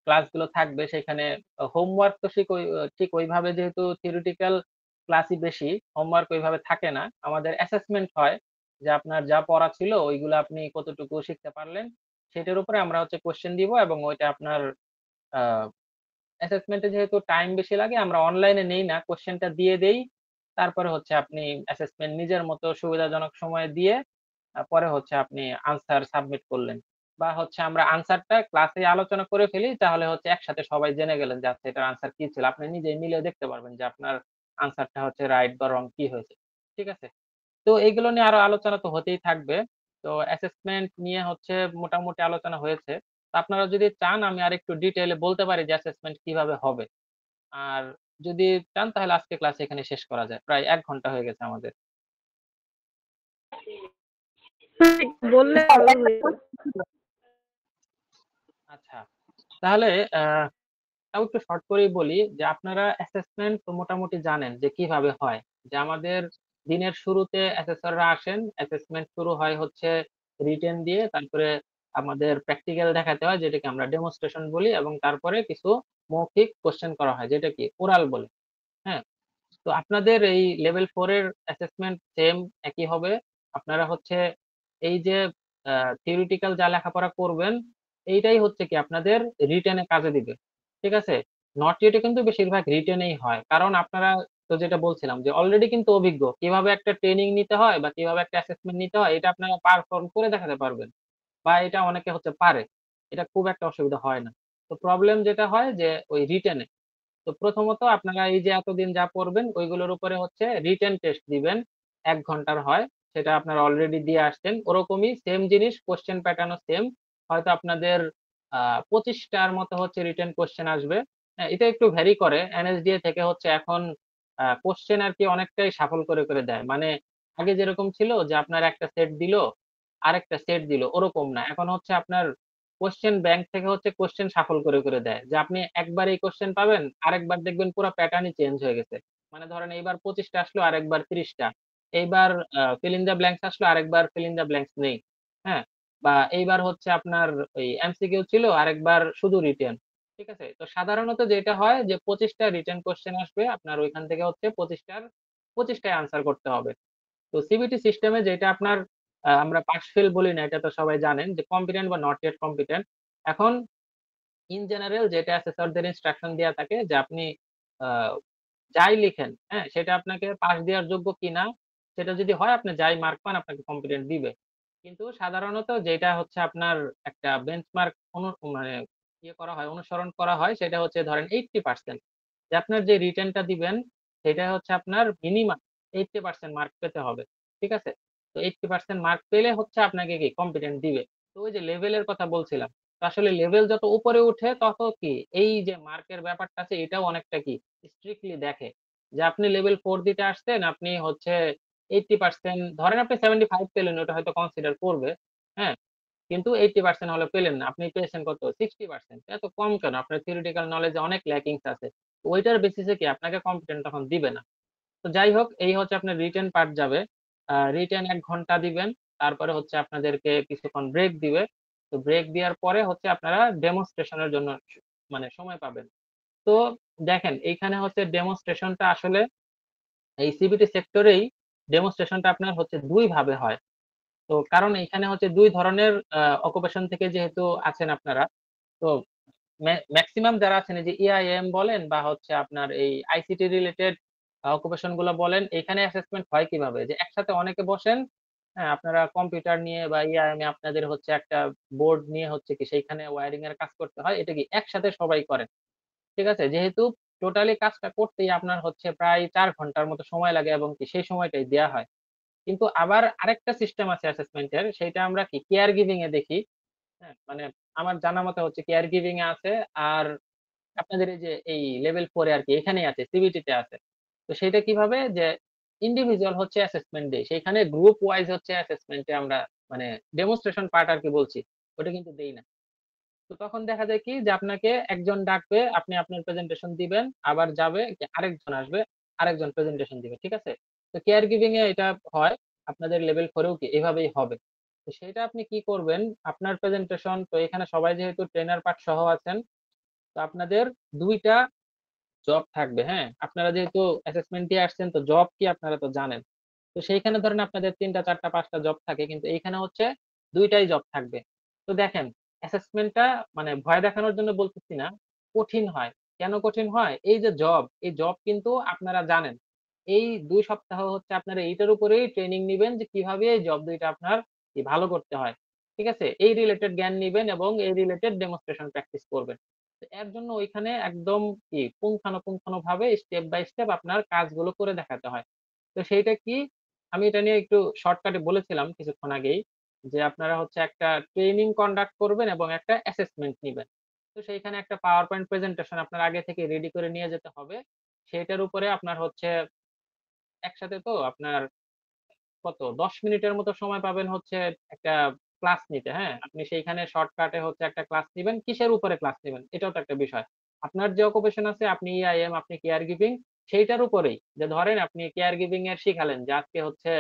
ক্লাসগুলো থাকবে সেখানে হোমওয়ার্ক তো ঠিক ওইভাবে, যেহেতু থিওরিটিক্যাল ক্লাসই বেশি, হোমওয়ার্ক ওইভাবে থাকে না। আমাদের অ্যাসেসমেন্ট হয় যে আপনার যা পড়া ছিল ওইগুলো আপনি কতটুকু শিখতে পারলেন, সেটার উপরে আমরা হচ্ছে কোয়েশ্চেন দিব এবং ওইটা আপনার অ্যাসেসমেন্টে যেহেতু টাইম বেশি লাগে, আমরা অনলাইনে নেই না, কোয়েশ্চেনটা দিয়ে দেই। তারপরে হচ্ছে আপনি অ্যাসেসমেন্ট নিজের মতো সুবিধাজনক সময়ে দিয়ে পরে হচ্ছে আপনি আনসার সাবমিট করলেন। বা হচ্ছে আমরা আনসারটা ক্লাসে আলোচনা করে ফেলি, তাহলে হচ্ছে একসাথে সবাই জেনে গেলেন যে আচ্ছা এটার আনসার কি ছিল। আপনি নিজেই মিলিয়ে দেখতে পারবেন যে আপনার আনসারটা হচ্ছে রাইট বা রং কি হয়েছে। ঠিক আছে? তো এইগুলো নিয়ে আরো আলোচনা তো হতেই থাকবে। তো অ্যাসেসমেন্ট নিয়ে হচ্ছে মোটামুটি আলোচনা হয়েছে। তো আপনারা যদি চান আমি আরেকটু ডিটেইলে বলতে পারি যে অ্যাসেসমেন্ট কিভাবে হবে। আর যদি চান তাহলে আজকে ক্লাস এখানে শেষ করা যায়। প্রায় ১ ঘন্টা হয়ে গেছে আমাদের। বললে ভালো হইতো। আচ্ছা। তাহলে তাও একটু শর্ট করেই বলি যে আপনারা অ্যাসেসমেন্ট তো মোটামুটি জানেন যে কিভাবে হয়। যে আমাদের দিনের শুরুতে অ্যাসেসররা আসেন, অ্যাসেসমেন্ট শুরু হয় হচ্ছে রিটেন দিয়ে, তারপরে আমাদের প্র্যাকটিক্যাল দেখাতে হয় যেটাকে আমরা ডেমনস্ট্রেশন বলি, এবং তারপরে কিছু মৌখিক কোশ্চেন করা হয় যেটা কি ওরাল বলে। হ্যাঁ, তো আপনাদের এই লেভেল 4 এর অ্যাসেসমেন্ট সেম একই হবে। আপনারা হচ্ছে এই যে থিওরিটিক্যাল যা লেখাপড়া করবেন, এইটাই হচ্ছে কি আপনাদের রিটেনে কাজে দিবে। ঠিক আছে? নট ইয়েটে কিন্তু বেশিরভাগ রিটেনেই হয়, কারণ আপনারা তো যেটা বলছিলাম যে অলরেডি কিন্তু অভিজ্ঞ, কিভাবে একটা ট্রেনিং নিতে হয় বা কিভাবে একটা অ্যাসেসমেন্ট নিতে হয় এটা আপনারা পারফর্ম করে দেখাতে পারবেন, বা এটা অনেকে হচ্ছে পারে, এটা খুব একটা অসুবিধা হয় না। তো প্রবলেম যেটা হয় যে ওই রিটেনে, তো প্রথমত আপনারা এই যে এতদিন যা পড়বেন ওইগুলোর উপরে হচ্ছে রিটেন টেস্ট দিবেন, 1 ঘন্টার হয়, সেটা আপনারা অলরেডি দিয়ে আসছেন। ওরকমই সেম জিনিস, কোশ্চেন প্যাটার্নও সেম। হয়তো আপনাদের 25টার মতো হচ্ছে রিটেন কোশ্চেন আসবে। হ্যাঁ, এটা একটু ভ্যারি করে, এনএসডিএ থেকে হচ্ছে এখন কোশ্চেন আর কি অনেকটাই সাফল করে করে দেয়। মানে আগে যেরকম ছিল যে আপনার একটা সেট দিল আরেকটা সেট দিল, ওরকম না, এখন হচ্ছে আপনার কোশ্চেন ব্যাংক থেকে হচ্ছে কোশ্চেন সাফল করে করে দেয়, যে আপনি একবার এই কোশ্চেন পাবেন, আরেকবার দেখবেন পুরো প্যাটার্নই চেঞ্জ হয়ে গেছে। মানে ধরেন এইবার 25টা আসলো, আরেকবার 30টা, এইবার ফিল ইন দ্য ব্ল্যাঙ্কস আসলো, আরেকবার ফিল ইন দ্য ব্ল্যাঙ্কস নেই। হ্যাঁ, বা এইবার হচ্ছে আপনার ওই এমসিকিউ ছিল, আরেকবার শুধু রিটেন। ঠিক আছে, তো সাধারণত যেটা হয় যে 25টা রিটেন কোশ্চেন আসবে, আপনার ওইখান থেকে হচ্ছে 25টায় আনসার করতে হবে। তো সিবিটি সিস্টেমে যেটা আপনার আমরা পাস ফেল বলি না, এটা তো সবাই জানেন যে কম্পিটেন্ট বা নট ইয়েট কম্পিটেন্ট। এখন ইন জেনারেল যেটা অ্যাসেসরদের ইনস্ট্রাকশন দেয়া থাকে যে আপনি আহ, যাই লিখেন, হ্যাঁ, সেটা আপনাকে পাস দেওয়ার যোগ্য কিনা, সেটা যদি হয় আপনি যাই মার্ক পান আপনাকে কম্পিটেন্ট দিবে। কিন্তু সাধারণত যেটা হচ্ছে আপনার একটা বেঞ্চমার্ক মানে ইয়ে করা হয়, অনুসরণ করা হয়, সেটা হচ্ছে ধরেন 80%, যে আপনার যে রিটেনটা দিবেন সেটা হচ্ছে আপনার মিনিমাম 80% মার্ক পেতে হবে। ঠিক আছে, তো 80% মার্ক পেলে হচ্ছে আপনাকে কি কম্পিটেন্ট দিবে। তো ওই যে লেভেলের কথা বলছিলাম, তো আসলে লেভেল যত উপরে উঠে তত কি এই যে মার্কের ব্যাপারটা আছে এটাও অনেকটা কি স্ট্রিক্টলি দেখে, যে আপনি লেভেল 4 দিতে আসছেন, আপনি হচ্ছে 80%, ধরেন আপনি 75 পেলেন, ওটা হয়তো কনসিডার করবে। হ্যাঁ, কিন্তু 80% হলে পেলেন না, আপনি পেয়েছেন কত 60%, এত কম কেন? আপনার থিওরিটিক্যাল নলেজে অনেক ল্যাকিংস আছে। তো ওইটার বেসিসে কি আপনাকে কম্পিটেন্ট তখন দিবে না। তো যাই হোক, এই হচ্ছে আপনার রিটেন পার্ট যাবে। রিটেন 1 ঘন্টা দিবেন, তারপরে হচ্ছে আপনাদেরকে কিছুক্ষণ ব্রেক দিবে। তো ব্রেক দেওয়ার পরে হচ্ছে আপনারা ডেমনস্ট্রেশনের জন্য মানে সময় পাবেন। তো দেখেন এইখানে হচ্ছে ডেমনস্ট্রেশনটা আসলে এই সিবিটি সেক্টরেই ডেমনস্ট্রেশনটা আপনার হচ্ছে দুই ভাবে হয়। তো কারণ এখানে হচ্ছে দুই ধরনের অকুপেশন থেকে যেহেতু আছেন আপনারা, তো ম্যাক্সিমাম যারা আছেন এই যে ইআইএম বলেন বা হচ্ছে আপনার এই আইসিটি রিলেটেড অকুপেশন গুলো বলেন, এখানে অ্যাসেসমেন্ট হয় কিভাবে, যে একসাথে অনেকে বসেন, হ্যাঁ, আপনারা কম্পিউটার নিয়ে বা ইআইএম এ আপনাদের হচ্ছে একটা বোর্ড নিয়ে হচ্ছে কি সেইখানে ওয়্যারিং এর কাজ করতে হয়, এটা কি একসাথে সবাই করেন। ঠিক আছে, যেহেতু টোটালি কাজটা করতেই আপনার হচ্ছে প্রায় 4 ঘন্টার মতো সময় লাগে এবং কি সেই সময়টাই দেয়া হয়। কিন্তু আবার আরেকটা সিস্টেম আছে অ্যাসেসমেন্টের, সেটা আমরা কি কেয়ার গিভিং এ দেখি। হ্যাঁ, মানে আমার জানা মতে হচ্ছে কেয়ার গিভিং এ আছে, আর আপনাদের এই যে এই লেভেল 4 এ আর কি এখানেই আছে, সিবিটি তে আছে। তো সেটা কিভাবে যে ইন্ডিভিজুয়াল হচ্ছে অ্যাসেসমেন্ট দেই, সেখানে গ্রুপ ওয়াইজ হচ্ছে অ্যাসেসমেন্টে আমরা মানে ডেমনস্ট্রেশন পার্ট আর কি বলছি, ওটা কিন্তু দেই না। তো তখন দেখা যায় কি যে আপনাকে একজন ডাকবে, আপনি আপনার প্রেজেন্টেশন দিবেন, আবার যাবে আরেকজন আসবে, আরেকজন প্রেজেন্টেশন দিবে। ঠিক আছে, তো কেয়ার গিভিং এ এটা হয়, আপনাদের লেভেল 4 এও কি এভাবেই হবে। তো সেটা আপনি কি করবেন, আপনার প্রেজেন্টেশন, তো এখানে সবাই যেহেতু ট্রেনার পার্ট সহ আছেন, তো আপনাদের 2টা জব থাকবে। হ্যাঁ, আপনারা যেহেতু অ্যাসেসমেন্ট দিয়ে আসছেন, তো জব কি আপনারা তো জানেন। তো সেইখানে ধরেন আপনাদের 3টা 4টা 5টা জব থাকে, কিন্তু এইখানে হচ্ছে 2টাই জব থাকবে। তো দেখেন অ্যাসেসমেন্টটা মানে ভয় দেখানোর জন্য বলতেছি না, কঠিন হয়। কেন কঠিন হয়? এই যে জব, এই জব কিন্তু আপনারা জানেন। এই 2 সপ্তাহ হচ্ছে আপনারা এইটার উপরেই ট্রেনিং নিবেন যে কিভাবে এই জব 2টা আপনার কি ভালো করতে হয়। ঠিক আছে, এই রিলেটেড জ্ঞান নিবেন এবং এই রিলেটেড ডেমনস্ট্রেশন প্র্যাকটিস করবেন। তো এর জন্য ওইখানে একদম কি পুঙ্খানুপুঙ্খানু ভাবে স্টেপ বাই স্টেপ আপনার কাজগুলো করে দেখাতে হয়। তো সেইটা কি, আমি এটা নিয়ে একটু শর্টকাটে বলেছিলাম কিছুক্ষণ আগেই, যে আপনারা হচ্ছে একটা ট্রেনিং কন্ডাক্ট করবেন এবং একটা অ্যাসেসমেন্ট নিবেন। তো সেইখানে একটা পাওয়ার পয়েন্ট প্রেজেন্টেশন আপনার আগে থেকে রেডি করে নিয়ে যেতে হবে। সেটার উপরে আপনার হচ্ছে একসাথে তো আপনার কত 10 মিনিটের মতো সময় পাবেন হচ্ছে একটা ক্লাস নিতে। হ্যাঁ, আপনি সেইখানে শর্টকাটে হচ্ছে একটা ক্লাস নিবেন, কিসের উপরে ক্লাস নিবেন এটাও তো একটা বিষয়। আপনার যে অকুপেশন আছে, আপনি ইআইএম, আপনি কেয়ার গিভিং, সেইটার উপরেই, যে ধরেন আপনি কেয়ার গিভিং এর শিখালেন যে আজকে হচ্ছে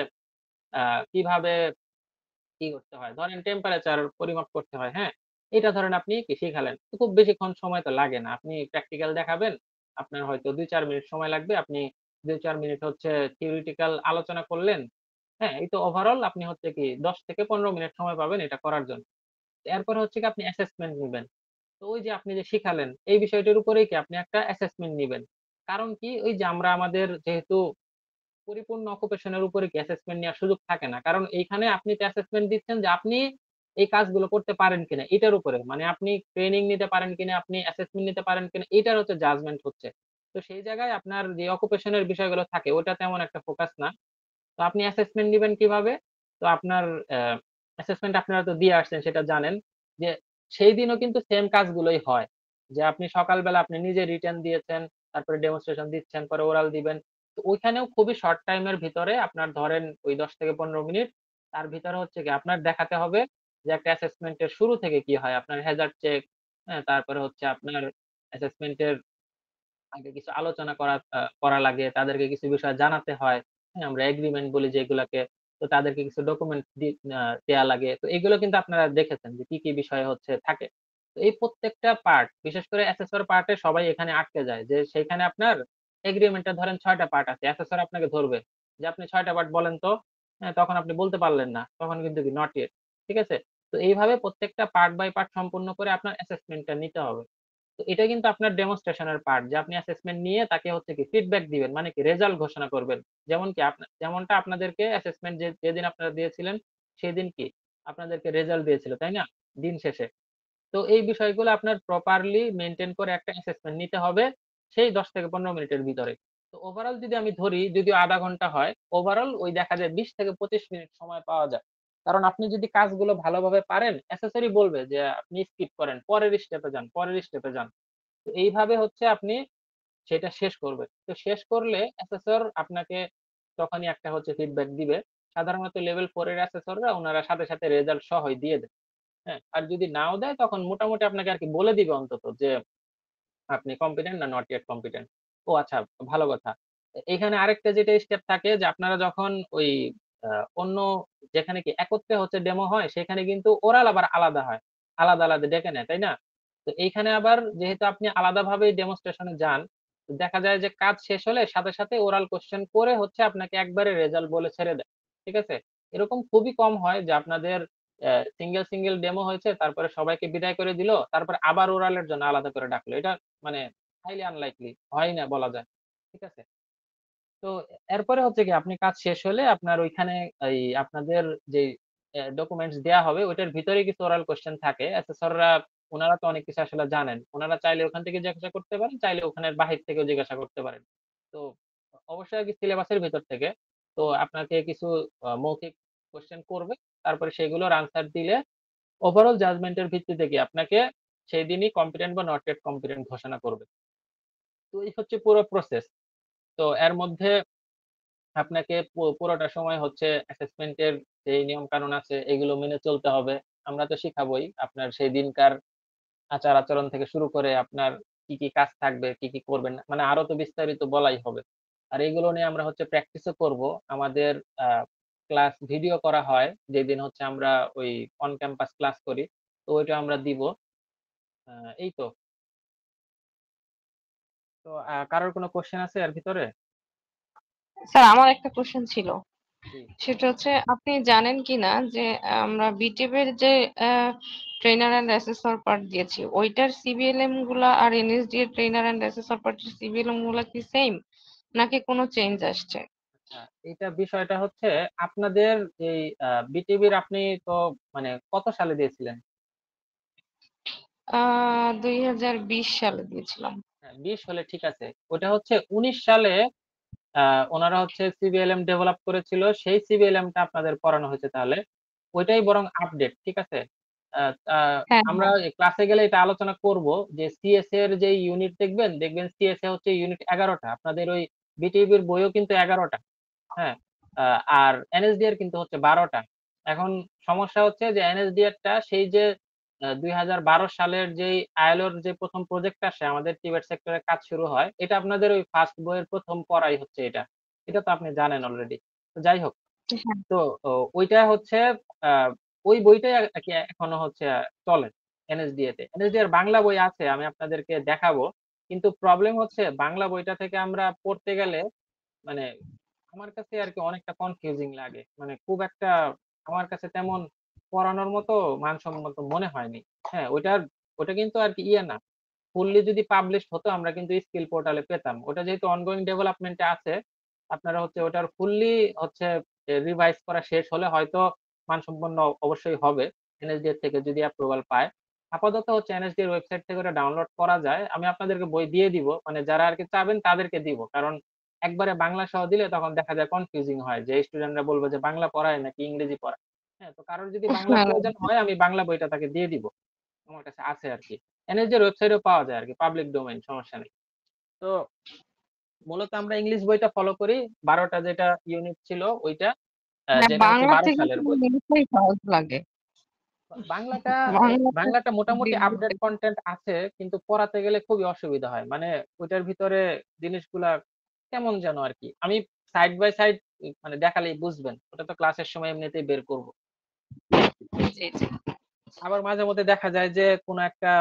কিভাবে কি করতে হয়, ধরেন টেম্পারেচার পরিমাপ করতে হয়। হ্যাঁ, এটা ধরেন আপনি কি শিখালেন, তো খুব বেশিক্ষণ সময় তো লাগে না, আপনি প্র্যাকটিক্যাল দেখাবেন, আপনার হয়তো 2-4 মিনিট সময় লাগবে, আপনি 2-4 মিনিট হচ্ছে থিওরিটিক্যাল আলোচনা করলেন। হ্যাঁ, এই তো ওভারঅল আপনি হচ্ছে কি 10 থেকে 15 মিনিট সময় পাবেন এটা করার জন্য। এরপর হচ্ছে কি আপনি অ্যাসেসমেন্ট নিবেন। তো ওই যে আপনি যে শিখালেন এই বিষয়টার উপরেই কি আপনি একটা অ্যাসেসমেন্ট নিবেন। কারণ কি, ওই যে আমরা আমাদের যেহেতু পরিপূর্ণ অকুপেশনের উপরে কি অ্যাসেসমেন্ট নেওয়ার সুযোগ থাকে না, কারণ এইখানে আপনি তো অ্যাসেসমেন্ট দিচ্ছেন যে আপনি এই কাজগুলো করতে পারেন কিনা এটার উপরে, মানে আপনি ট্রেনিং নিতে পারেন কিনা, আপনি অ্যাসেসমেন্ট নিতে পারেন কিনা, এটার হচ্ছে জাজমেন্ট হচ্ছে। তো সেই জায়গায় আপনার যে অকুপেশনের বিষয়গুলো থাকে ওটা তেমন একটা ফোকাস না। তো আপনি অ্যাসেসমেন্ট নিবেন কিভাবে? তো আপনার অ্যাসেসমেন্ট আপনারা তো দিয়ে আসছেন, সেটা জানেন যে সেই দিনও কিন্তু সেম কাজগুলোই হয়। যে আপনি সকালবেলা আপনি নিজে রিটেন দিয়েছেন, তারপরে ডেমনস্ট্রেশন দিচ্ছেন, পরে ওরাল দিবেন। তো ওইখানেও খুবই শর্ট টাইমের ভিতরে আপনার ধরেন ওই 10 থেকে 15 মিনিট, তার ভিতরে হচ্ছে কি আপনার দেখাতে হবে যে একটা অ্যাসেসমেন্টের শুরু থেকে কি হয়, আপনার হ্যাজার্ড চেক, হ্যাঁ, তারপরে হচ্ছে আপনার অ্যাসেসমেন্টের আগে কিছু আলোচনা করা লাগে, তাদেরকে কিছু বিষয় জানাতে হয়। হ্যাঁ, আমরা এগ্রিমেন্ট বলি যেগুলাকে। তো তাদেরকে কিছু ডকুমেন্ট দেয়া লাগে। তো এগুলো কিন্তু আপনারা দেখেছেন যে কি কি বিষয় হচ্ছে থাকে। তো এই প্রত্যেকটা পার্ট, বিশেষ করে অ্যাসেসর পার্টে সবাই এখানে আটকে যায় যে সেখানে আপনার এগ্রিমেন্টে ধরেন 6টা পার্ট আছে, অ্যাসেসর আপনাকে ধরবে যে আপনি 6টা পার্ট বলেন তো। হ্যাঁ, তখন আপনি বলতে পারলেন না, তখন কিন্তু কি নট ইয়েট। ঠিক আছে? তো এইভাবে প্রত্যেকটা পার্ট বাই পার্ট সম্পূর্ণ করে আপনার অ্যাসেসমেন্টটা নিতে হবে। তো এটা কিন্তু আপনার ডেমনস্ট্রেশনের পার্ট, যে আপনি অ্যাসেসমেন্ট নিয়ে তাকে হচ্ছে কি ফিডব্যাক দিবেন, মানে কি রেজাল্ট ঘোষণা করবেন। যেমন কি যেমনটা আপনাদেরকে অ্যাসেসমেন্ট যেদিন আপনারা দিয়েছিলেন সেদিন কি আপনাদেরকে রেজাল্ট দিয়েছিল, তাই না, দিন শেষে। তো এই বিষয়গুলো আপনার প্রপারলি মেনটেন করে একটা অ্যাসেসমেন্ট নিতে হবে সেই 10 থেকে 15 মিনিটের ভিতরে। তো ওভারঅল যদি আমি ধরি, যদিও আধা ঘন্টা হয়, ওভারঅল ওই দেখা যায় 20 থেকে 25 মিনিট সময় পাওয়া যায়। কারণ আপনি যদি কাজগুলো ভালোভাবে পারেন, অ্যাসেসরি বলবে যে আপনি স্কিপ করেন, পরের স্টেপে যান, পরের স্টেপে যান। তো এইভাবে হচ্ছে আপনি সেটা শেষ করবেন। তো শেষ করলে অ্যাসেসর আপনাকে তখনই একটা হচ্ছে ফিডব্যাক দিবে। সাধারণত লেভেল 4 এর অ্যাসেসররা ওনারা সাথে সাথে রেজাল্ট সহই দিয়ে দেয়। হ্যাঁ, আর যদি নাও দেয় তখন মোটামুটি আপনাকে আর কি বলে দিবে অন্তত যে আপনি কম্পিটেন্ট না নট ইয়েট কম্পিটেন্ট। ও আচ্ছা, ভালো কথা। এখানে আরেকটা যেটা স্টেপ থাকে যে আপনারা যখন ওই অন্য যেখানে কি একত্রে হচ্ছে ডেমো হয় সেখানে কিন্তু ওরাল আবার আলাদা হয়, আলাদা আলাদা ডেকে নেয়, তাই না? তো এইখানে আবার যেহেতু আপনি আলাদাভাবে ডেমনস্ট্রেশনে যান, তো দেখা যায় যে কাজ শেষ হলে সাথে সাথে ওরাল কোশ্চেন করে হচ্ছে আপনাকে একবারে রেজাল্ট বলে ছেড়ে দেয়। ঠিক আছে? এরকম খুবই কম হয় যে আপনাদের সিঙ্গেল সিঙ্গেল ডেমো হয়েছে, তারপরে সবাইকে বিদায় করে দিল, তারপরে আবার ওরালের জন্য আলাদা করে ডাকলো। এটা মানে হাইলি আনলাইকলি, হয় না বলা যায়। ঠিক আছে? তো এরপরে হচ্ছে কি আপনি কাজ শেষ হলে আপনার ওইখানে এই আপনাদের যে ডকুমেন্টস দেয়া হবে ওইটার ভিতরে কিছু ওরাল কোশ্চেন থাকে। অ্যাসেসররা ওনারা তো অনেক কিছু আসলে জানেন, ওনারা চাইলে ওখান থেকে জিজ্ঞাসা করতে পারেন, চাইলে ওখানের বাহির থেকেও জিজ্ঞাসা করতে পারেন। তো অবশ্যই আর কি সিলেবাসের ভিতর থেকে। তো আপনাকে কিছু মৌখিক কোশ্চেন করবে, তারপরে সেগুলোর আনসার দিলে ওভারঅল জাজমেন্টের ভিত্তিতে কি আপনাকে সেই দিনই কম্পিটেন্ট বা নট ইয়েট কম্পিটেন্ট ঘোষণা করবে। তো এই হচ্ছে পুরো প্রসেস। তো এর মধ্যে আপনাকে পুরোটা সময় হচ্ছে অ্যাসেসমেন্টের যে নিয়ম কানুন আছে এগুলো মেনে চলতে হবে। আমরা তো শিখাবোই, আপনার সেই দিনকার আচার আচরণ থেকে শুরু করে আপনার কি কি কাজ থাকবে, কি কি করবেন না, মানে আরো তো বিস্তারিত বলাই হবে। আর এগুলো নিয়ে আমরা হচ্ছে প্র্যাকটিসও করব। আমাদের ক্লাস ভিডিও করা হয় যেদিন হচ্ছে আমরা ওই অন ক্যাম্পাস ক্লাস করি, তো ওইটা আমরা দিব। এই তো। তো কারোর কোনো কোশ্চেন আছে এর ভিতরে? স্যার আমার একটা কোশ্চেন ছিল, জি। সেটা হচ্ছে আপনি জানেন কিনা যে আমরা বিটিএর যে ট্রেনার এন্ড অ্যাসেসর পার্ট দিয়েছি ওইটার সিবিএলএম গুলা আর এনএসডি এর ট্রেনার এন্ড অ্যাসেসর পার্টের সিবিএলএম গুলা কি সেম নাকি কোনো চেঞ্জ আসছে? আচ্ছা, এটা বিষয়টা হচ্ছে আপনাদের এই বিটিভির আপনি তো মানে কত সালে দিয়েছিলেন? 2020 সালে দিয়েছিলাম। হ্যাঁ, 20 হলে ঠিক আছে। ওটা হচ্ছে 19 সালে ওনারা হচ্ছে সিবিএলএম ডেভেলপ করেছিল, সেই সিবিএলএম টা আপনাদের পড়ানো হয়েছে তাহলে। ওইটাই বরং আপডেট, ঠিক আছে? আহ, আহ, হ্যাঁ আমরা হ্যাঁ। ক্লাসে গেলে এটা আলোচনা করব যে সিএস এর যে ইউনিট দেখবেন দেখবেন সিএস এ হচ্ছে ইউনিট 11টা, আপনাদের ওই বিটিভির বইও কিন্তু 11টা। হ্যাঁ, আর এনএসডিআর কিন্তু হচ্ছে 12টা। এখন সমস্যা হচ্ছে যে এনএসডিআর টা সেই যে 2012 সালের যে আইএলওর যে প্রথম প্রজেক্ট আসে আমাদের টিবেট সেক্টরে কাজ শুরু হয়, এটা আপনাদের ওই ফার্স্ট বইয়ের প্রথম পড়াই হচ্ছে এটা। এটা তো আপনি জানেন অলরেডি। তো যাই হোক, হ্যাঁ। তো ওইটা হচ্ছে আহ, ওই বইটাই আর কি এখনো হচ্ছে চলে এনএসডিএ তে। এনএসডিআর বাংলা বই আছে, আমি আপনাদেরকে দেখাবো। কিন্তু প্রবলেম হচ্ছে বাংলা বইটা থেকে আমরা পড়তে গেলে মানে আমার কাছে আর কি অনেকটা কনফিউজিং লাগে, মানে খুব একটা আমার কাছে তেমন পড়ানোর মতো মানসম্মত মনে হয়নি। হ্যাঁ, ওইটা কিন্তু আর কি ইয়ে না, ফুললি যদি পাবলিশ হতো আমরা কিন্তু স্কিল পোর্টালে পেতাম। ওটা যেহেতু অনগোয়িং ডেভেলপমেন্টে আছে, আপনারা হচ্ছে ওটার ফুললি হচ্ছে রিভাইজ করা শেষ হলে হয়তো মানসম্পন্ন অবশ্যই হবে এনএসডি এর থেকে যদি অ্যাপ্রুভাল পায়। আপাতত হচ্ছে এনএসডি এর ওয়েবসাইট থেকে ওটা ডাউনলোড করা যায়। আমি আপনাদেরকে বই দিয়ে দিব, মানে যারা আর কি চাবেন তাদেরকে দিব, কারণ একবারে বাংলা সহ দিলে তখন দেখা যায় কনফিউজিং হয়, যে স্টুডেন্টরা বলবে যে বাংলা পড়ায় নাকি ইংরেজি পড়ায়। হ্যাঁ, তো কারোর যদি বাংলা হ্যাঁ প্রয়োজন হয় আমি বাংলা বইটা তাকে দিয়ে দিব, আমার কাছে আছে আর কি। এনএসডি এর ওয়েবসাইটেও পাওয়া যায় আর কি, পাবলিক ডোমেইন, সমস্যা নেই। তো মূলত আমরা ইংলিশ বইটা ফলো করি, 12টা যেটা ইউনিট ছিল ওইটা, হ্যাঁ, যেটা হচ্ছে বাংলা 12 থেকে সালের বই। ইংলিশটাই সহজ লাগে। বাংলাটা বাংলাটা বাংলাটা মোটামুটি দিয়ে আপডেট কন্টেন্ট আছে, কিন্তু পড়াতে গেলে খুবই অসুবিধা হয়, মানে ওইটার ভিতরে জিনিসগুলা কেমন যেন আর কি। আমি সাইড বাই সাইড মানে দেখালেই বুঝবেন, ওটা তো ক্লাসের সময় এমনিতেই বের করব। জি জি। আবার মাঝে মধ্যে দেখা যায় যে কোনো একটা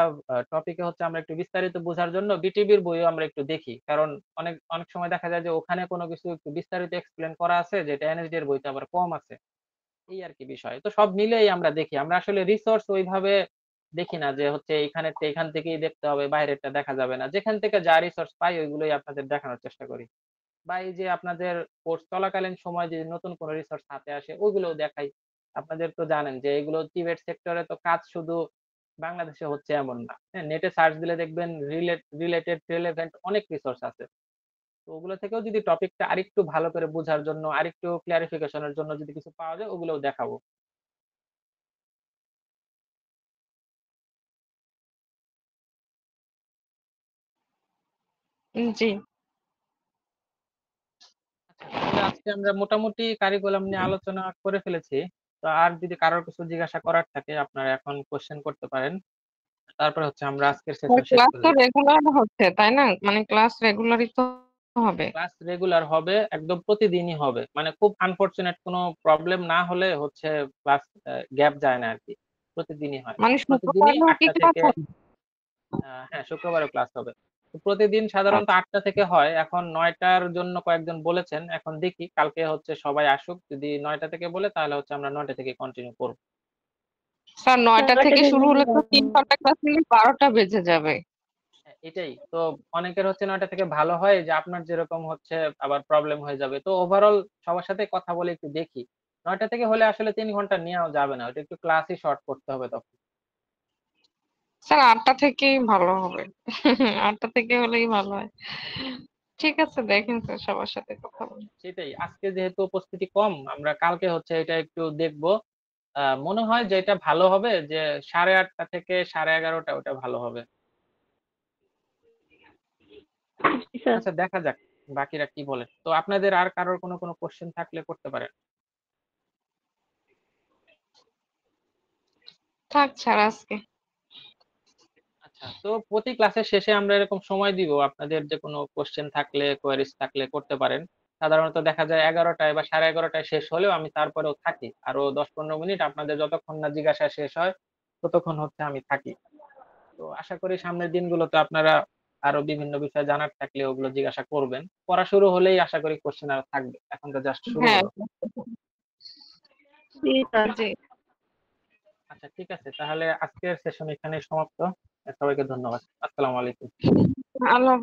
টপিকে হচ্ছে আমরা একটু বিস্তারিত বোঝার জন্য বিটিবির বইও আমরা একটু দেখি, কারণ অনেক অনেক সময় দেখা যায় যে ওখানে কোনো কিছু একটু বিস্তারিত এক্সপ্লেন করা আছে যেটা এনএসডি এর বইতে আবার কম আছে, এই আর কি বিষয়। তো সব মিলেই আমরা দেখি, আমরা আসলে রিসোর্স ওইভাবে দেখি না যে হচ্ছে এখান থেকেই দেখতে হবে, বাইরেরটা দেখা যাবে না। যেখান থেকে যা রিসোর্স পাই ওইগুলোই আপনাদের দেখানোর চেষ্টা করি, বা এই যে আপনাদের কোর্স চলাকালীন সময় যে নতুন কোনো রিসোর্স হাতে আসে ওইগুলোও দেখাই। আপনাদের তো জানেন যে এগুলো টিবেট সেক্টরে তো কাজ শুধু বাংলাদেশে হচ্ছে এমন না, হ্যাঁ, নেটে সার্চ দিলে দেখবেন রিলেটেড রিলেভেন্ট অনেক রিসোর্স আছে। তো ওগুলো থেকেও যদি টপিকটা আরেকটু ভালো করে বোঝার জন্য, আরেকটু ক্লিয়ারিফিকেশনের জন্য যদি কিছু পাওয়া যায় ওগুলোও দেখাবো। জি। আচ্ছা, তাহলে আজকে আমরা মোটামুটি কারিকুলাম নিয়ে আলোচনা করে ফেলেছি। তো আর যদি কারোর কিছু জিজ্ঞাসা করার থাকে আপনারা এখন কোশ্চেন করতে পারেন, তারপরে হচ্ছে আমরা আজকের সেশন শেষ ক্লাস করে তো দিব। রেগুলার হচ্ছে তাই না, মানে ক্লাস রেগুলারই তো হবে। ক্লাস রেগুলার হবে, একদম প্রতিদিনই হবে, মানে খুব আনফরচুনেট কোনো প্রবলেম না হলে হচ্ছে ক্লাস গ্যাপ যায় না আর কি, প্রতিদিনই হয়। মানে প্রতিদিনই শুক্রবারেও কি 8টা ক্লাস থেকে হবে? হ্যাঁ, শুক্রবারও ক্লাস হবে। তো প্রতিদিন সাধারণত আচ্ছা 8টা থেকে হয়, এখন 9টার জন্য কয়েকজন বলেছেন, এখন দেখি কালকে হচ্ছে সবাই আসুক, যদি 9টা থেকে বলে তাহলে হচ্ছে আমরা 9টা থেকে কন্টিনিউ করব। স্যার, 9টা থেকে শুরু হলে তো 3 ঘন্টা ক্লাস নিলে 12টা বেজে যাবে। এটাই তো, অনেকের হচ্ছে 9টা থেকে ভালো হয়, যে আপনার যেরকম হচ্ছে আবার প্রবলেম হয়ে যাবে। তো ওভারঅল সবার সাথে কথা বলে একটু দেখি, 9টা থেকে হলে আসলে 3 ঘন্টা নেওয়া যাবে না, ওটা একটু ক্লাসই শর্ট করতে হবে তখন। স্যার, 8টা থেকেই ভালো হবে। 8টা থেকে হলেই ভালো হয়। ঠিক আছে, দেখেন স্যার, সবার সাথে কথা বলুন। সেটাই, আজকে যেহেতু উপস্থিতি কম, আমরা কালকে হচ্ছে এটা একটু দেখবো। মনে হয় যে এটা ভালো হবে যে 8:30 থেকে 11:30, ওটা ভালো হবে। আচ্ছা, দেখা যাক বাকিরা কি বলে। তো আপনাদের আর কারোর কোনো কোশ্চেন থাকলে করতে পারেন। থাক স্যার আজকে। আচ্ছা, তো প্রতি ক্লাসের শেষে আমরা এরকম সময় দিব, আপনাদের যে কোনো কোশ্চেন থাকলে, কোয়েরিজ থাকলে করতে পারেন। সাধারণত দেখা যায় 11টায় বা 11:30টায় শেষ হলেও আমি তারপরেও থাকি আরো 10-15 মিনিট, আপনাদের যতক্ষণ না জিজ্ঞাসা শেষ হয় ততক্ষণ হচ্ছে আমি থাকি। তো আশা করি সামনের দিনগুলোতে আপনারা আরো বিভিন্ন বিষয় জানার থাকলে ওগুলো জিজ্ঞাসা করবেন। পড়া শুরু হলেই আশা করি কোশ্চেন আর থাকবে, এখন তো জাস্ট শুরু হ্যাঁ হলো। জি। আচ্ছা, ঠিক আছে, তাহলে আজকের সেশন এখানে সমাপ্ত। সবাইকে ধন্যবাদ। আসসালামু আলাইকুম। আল্লাহ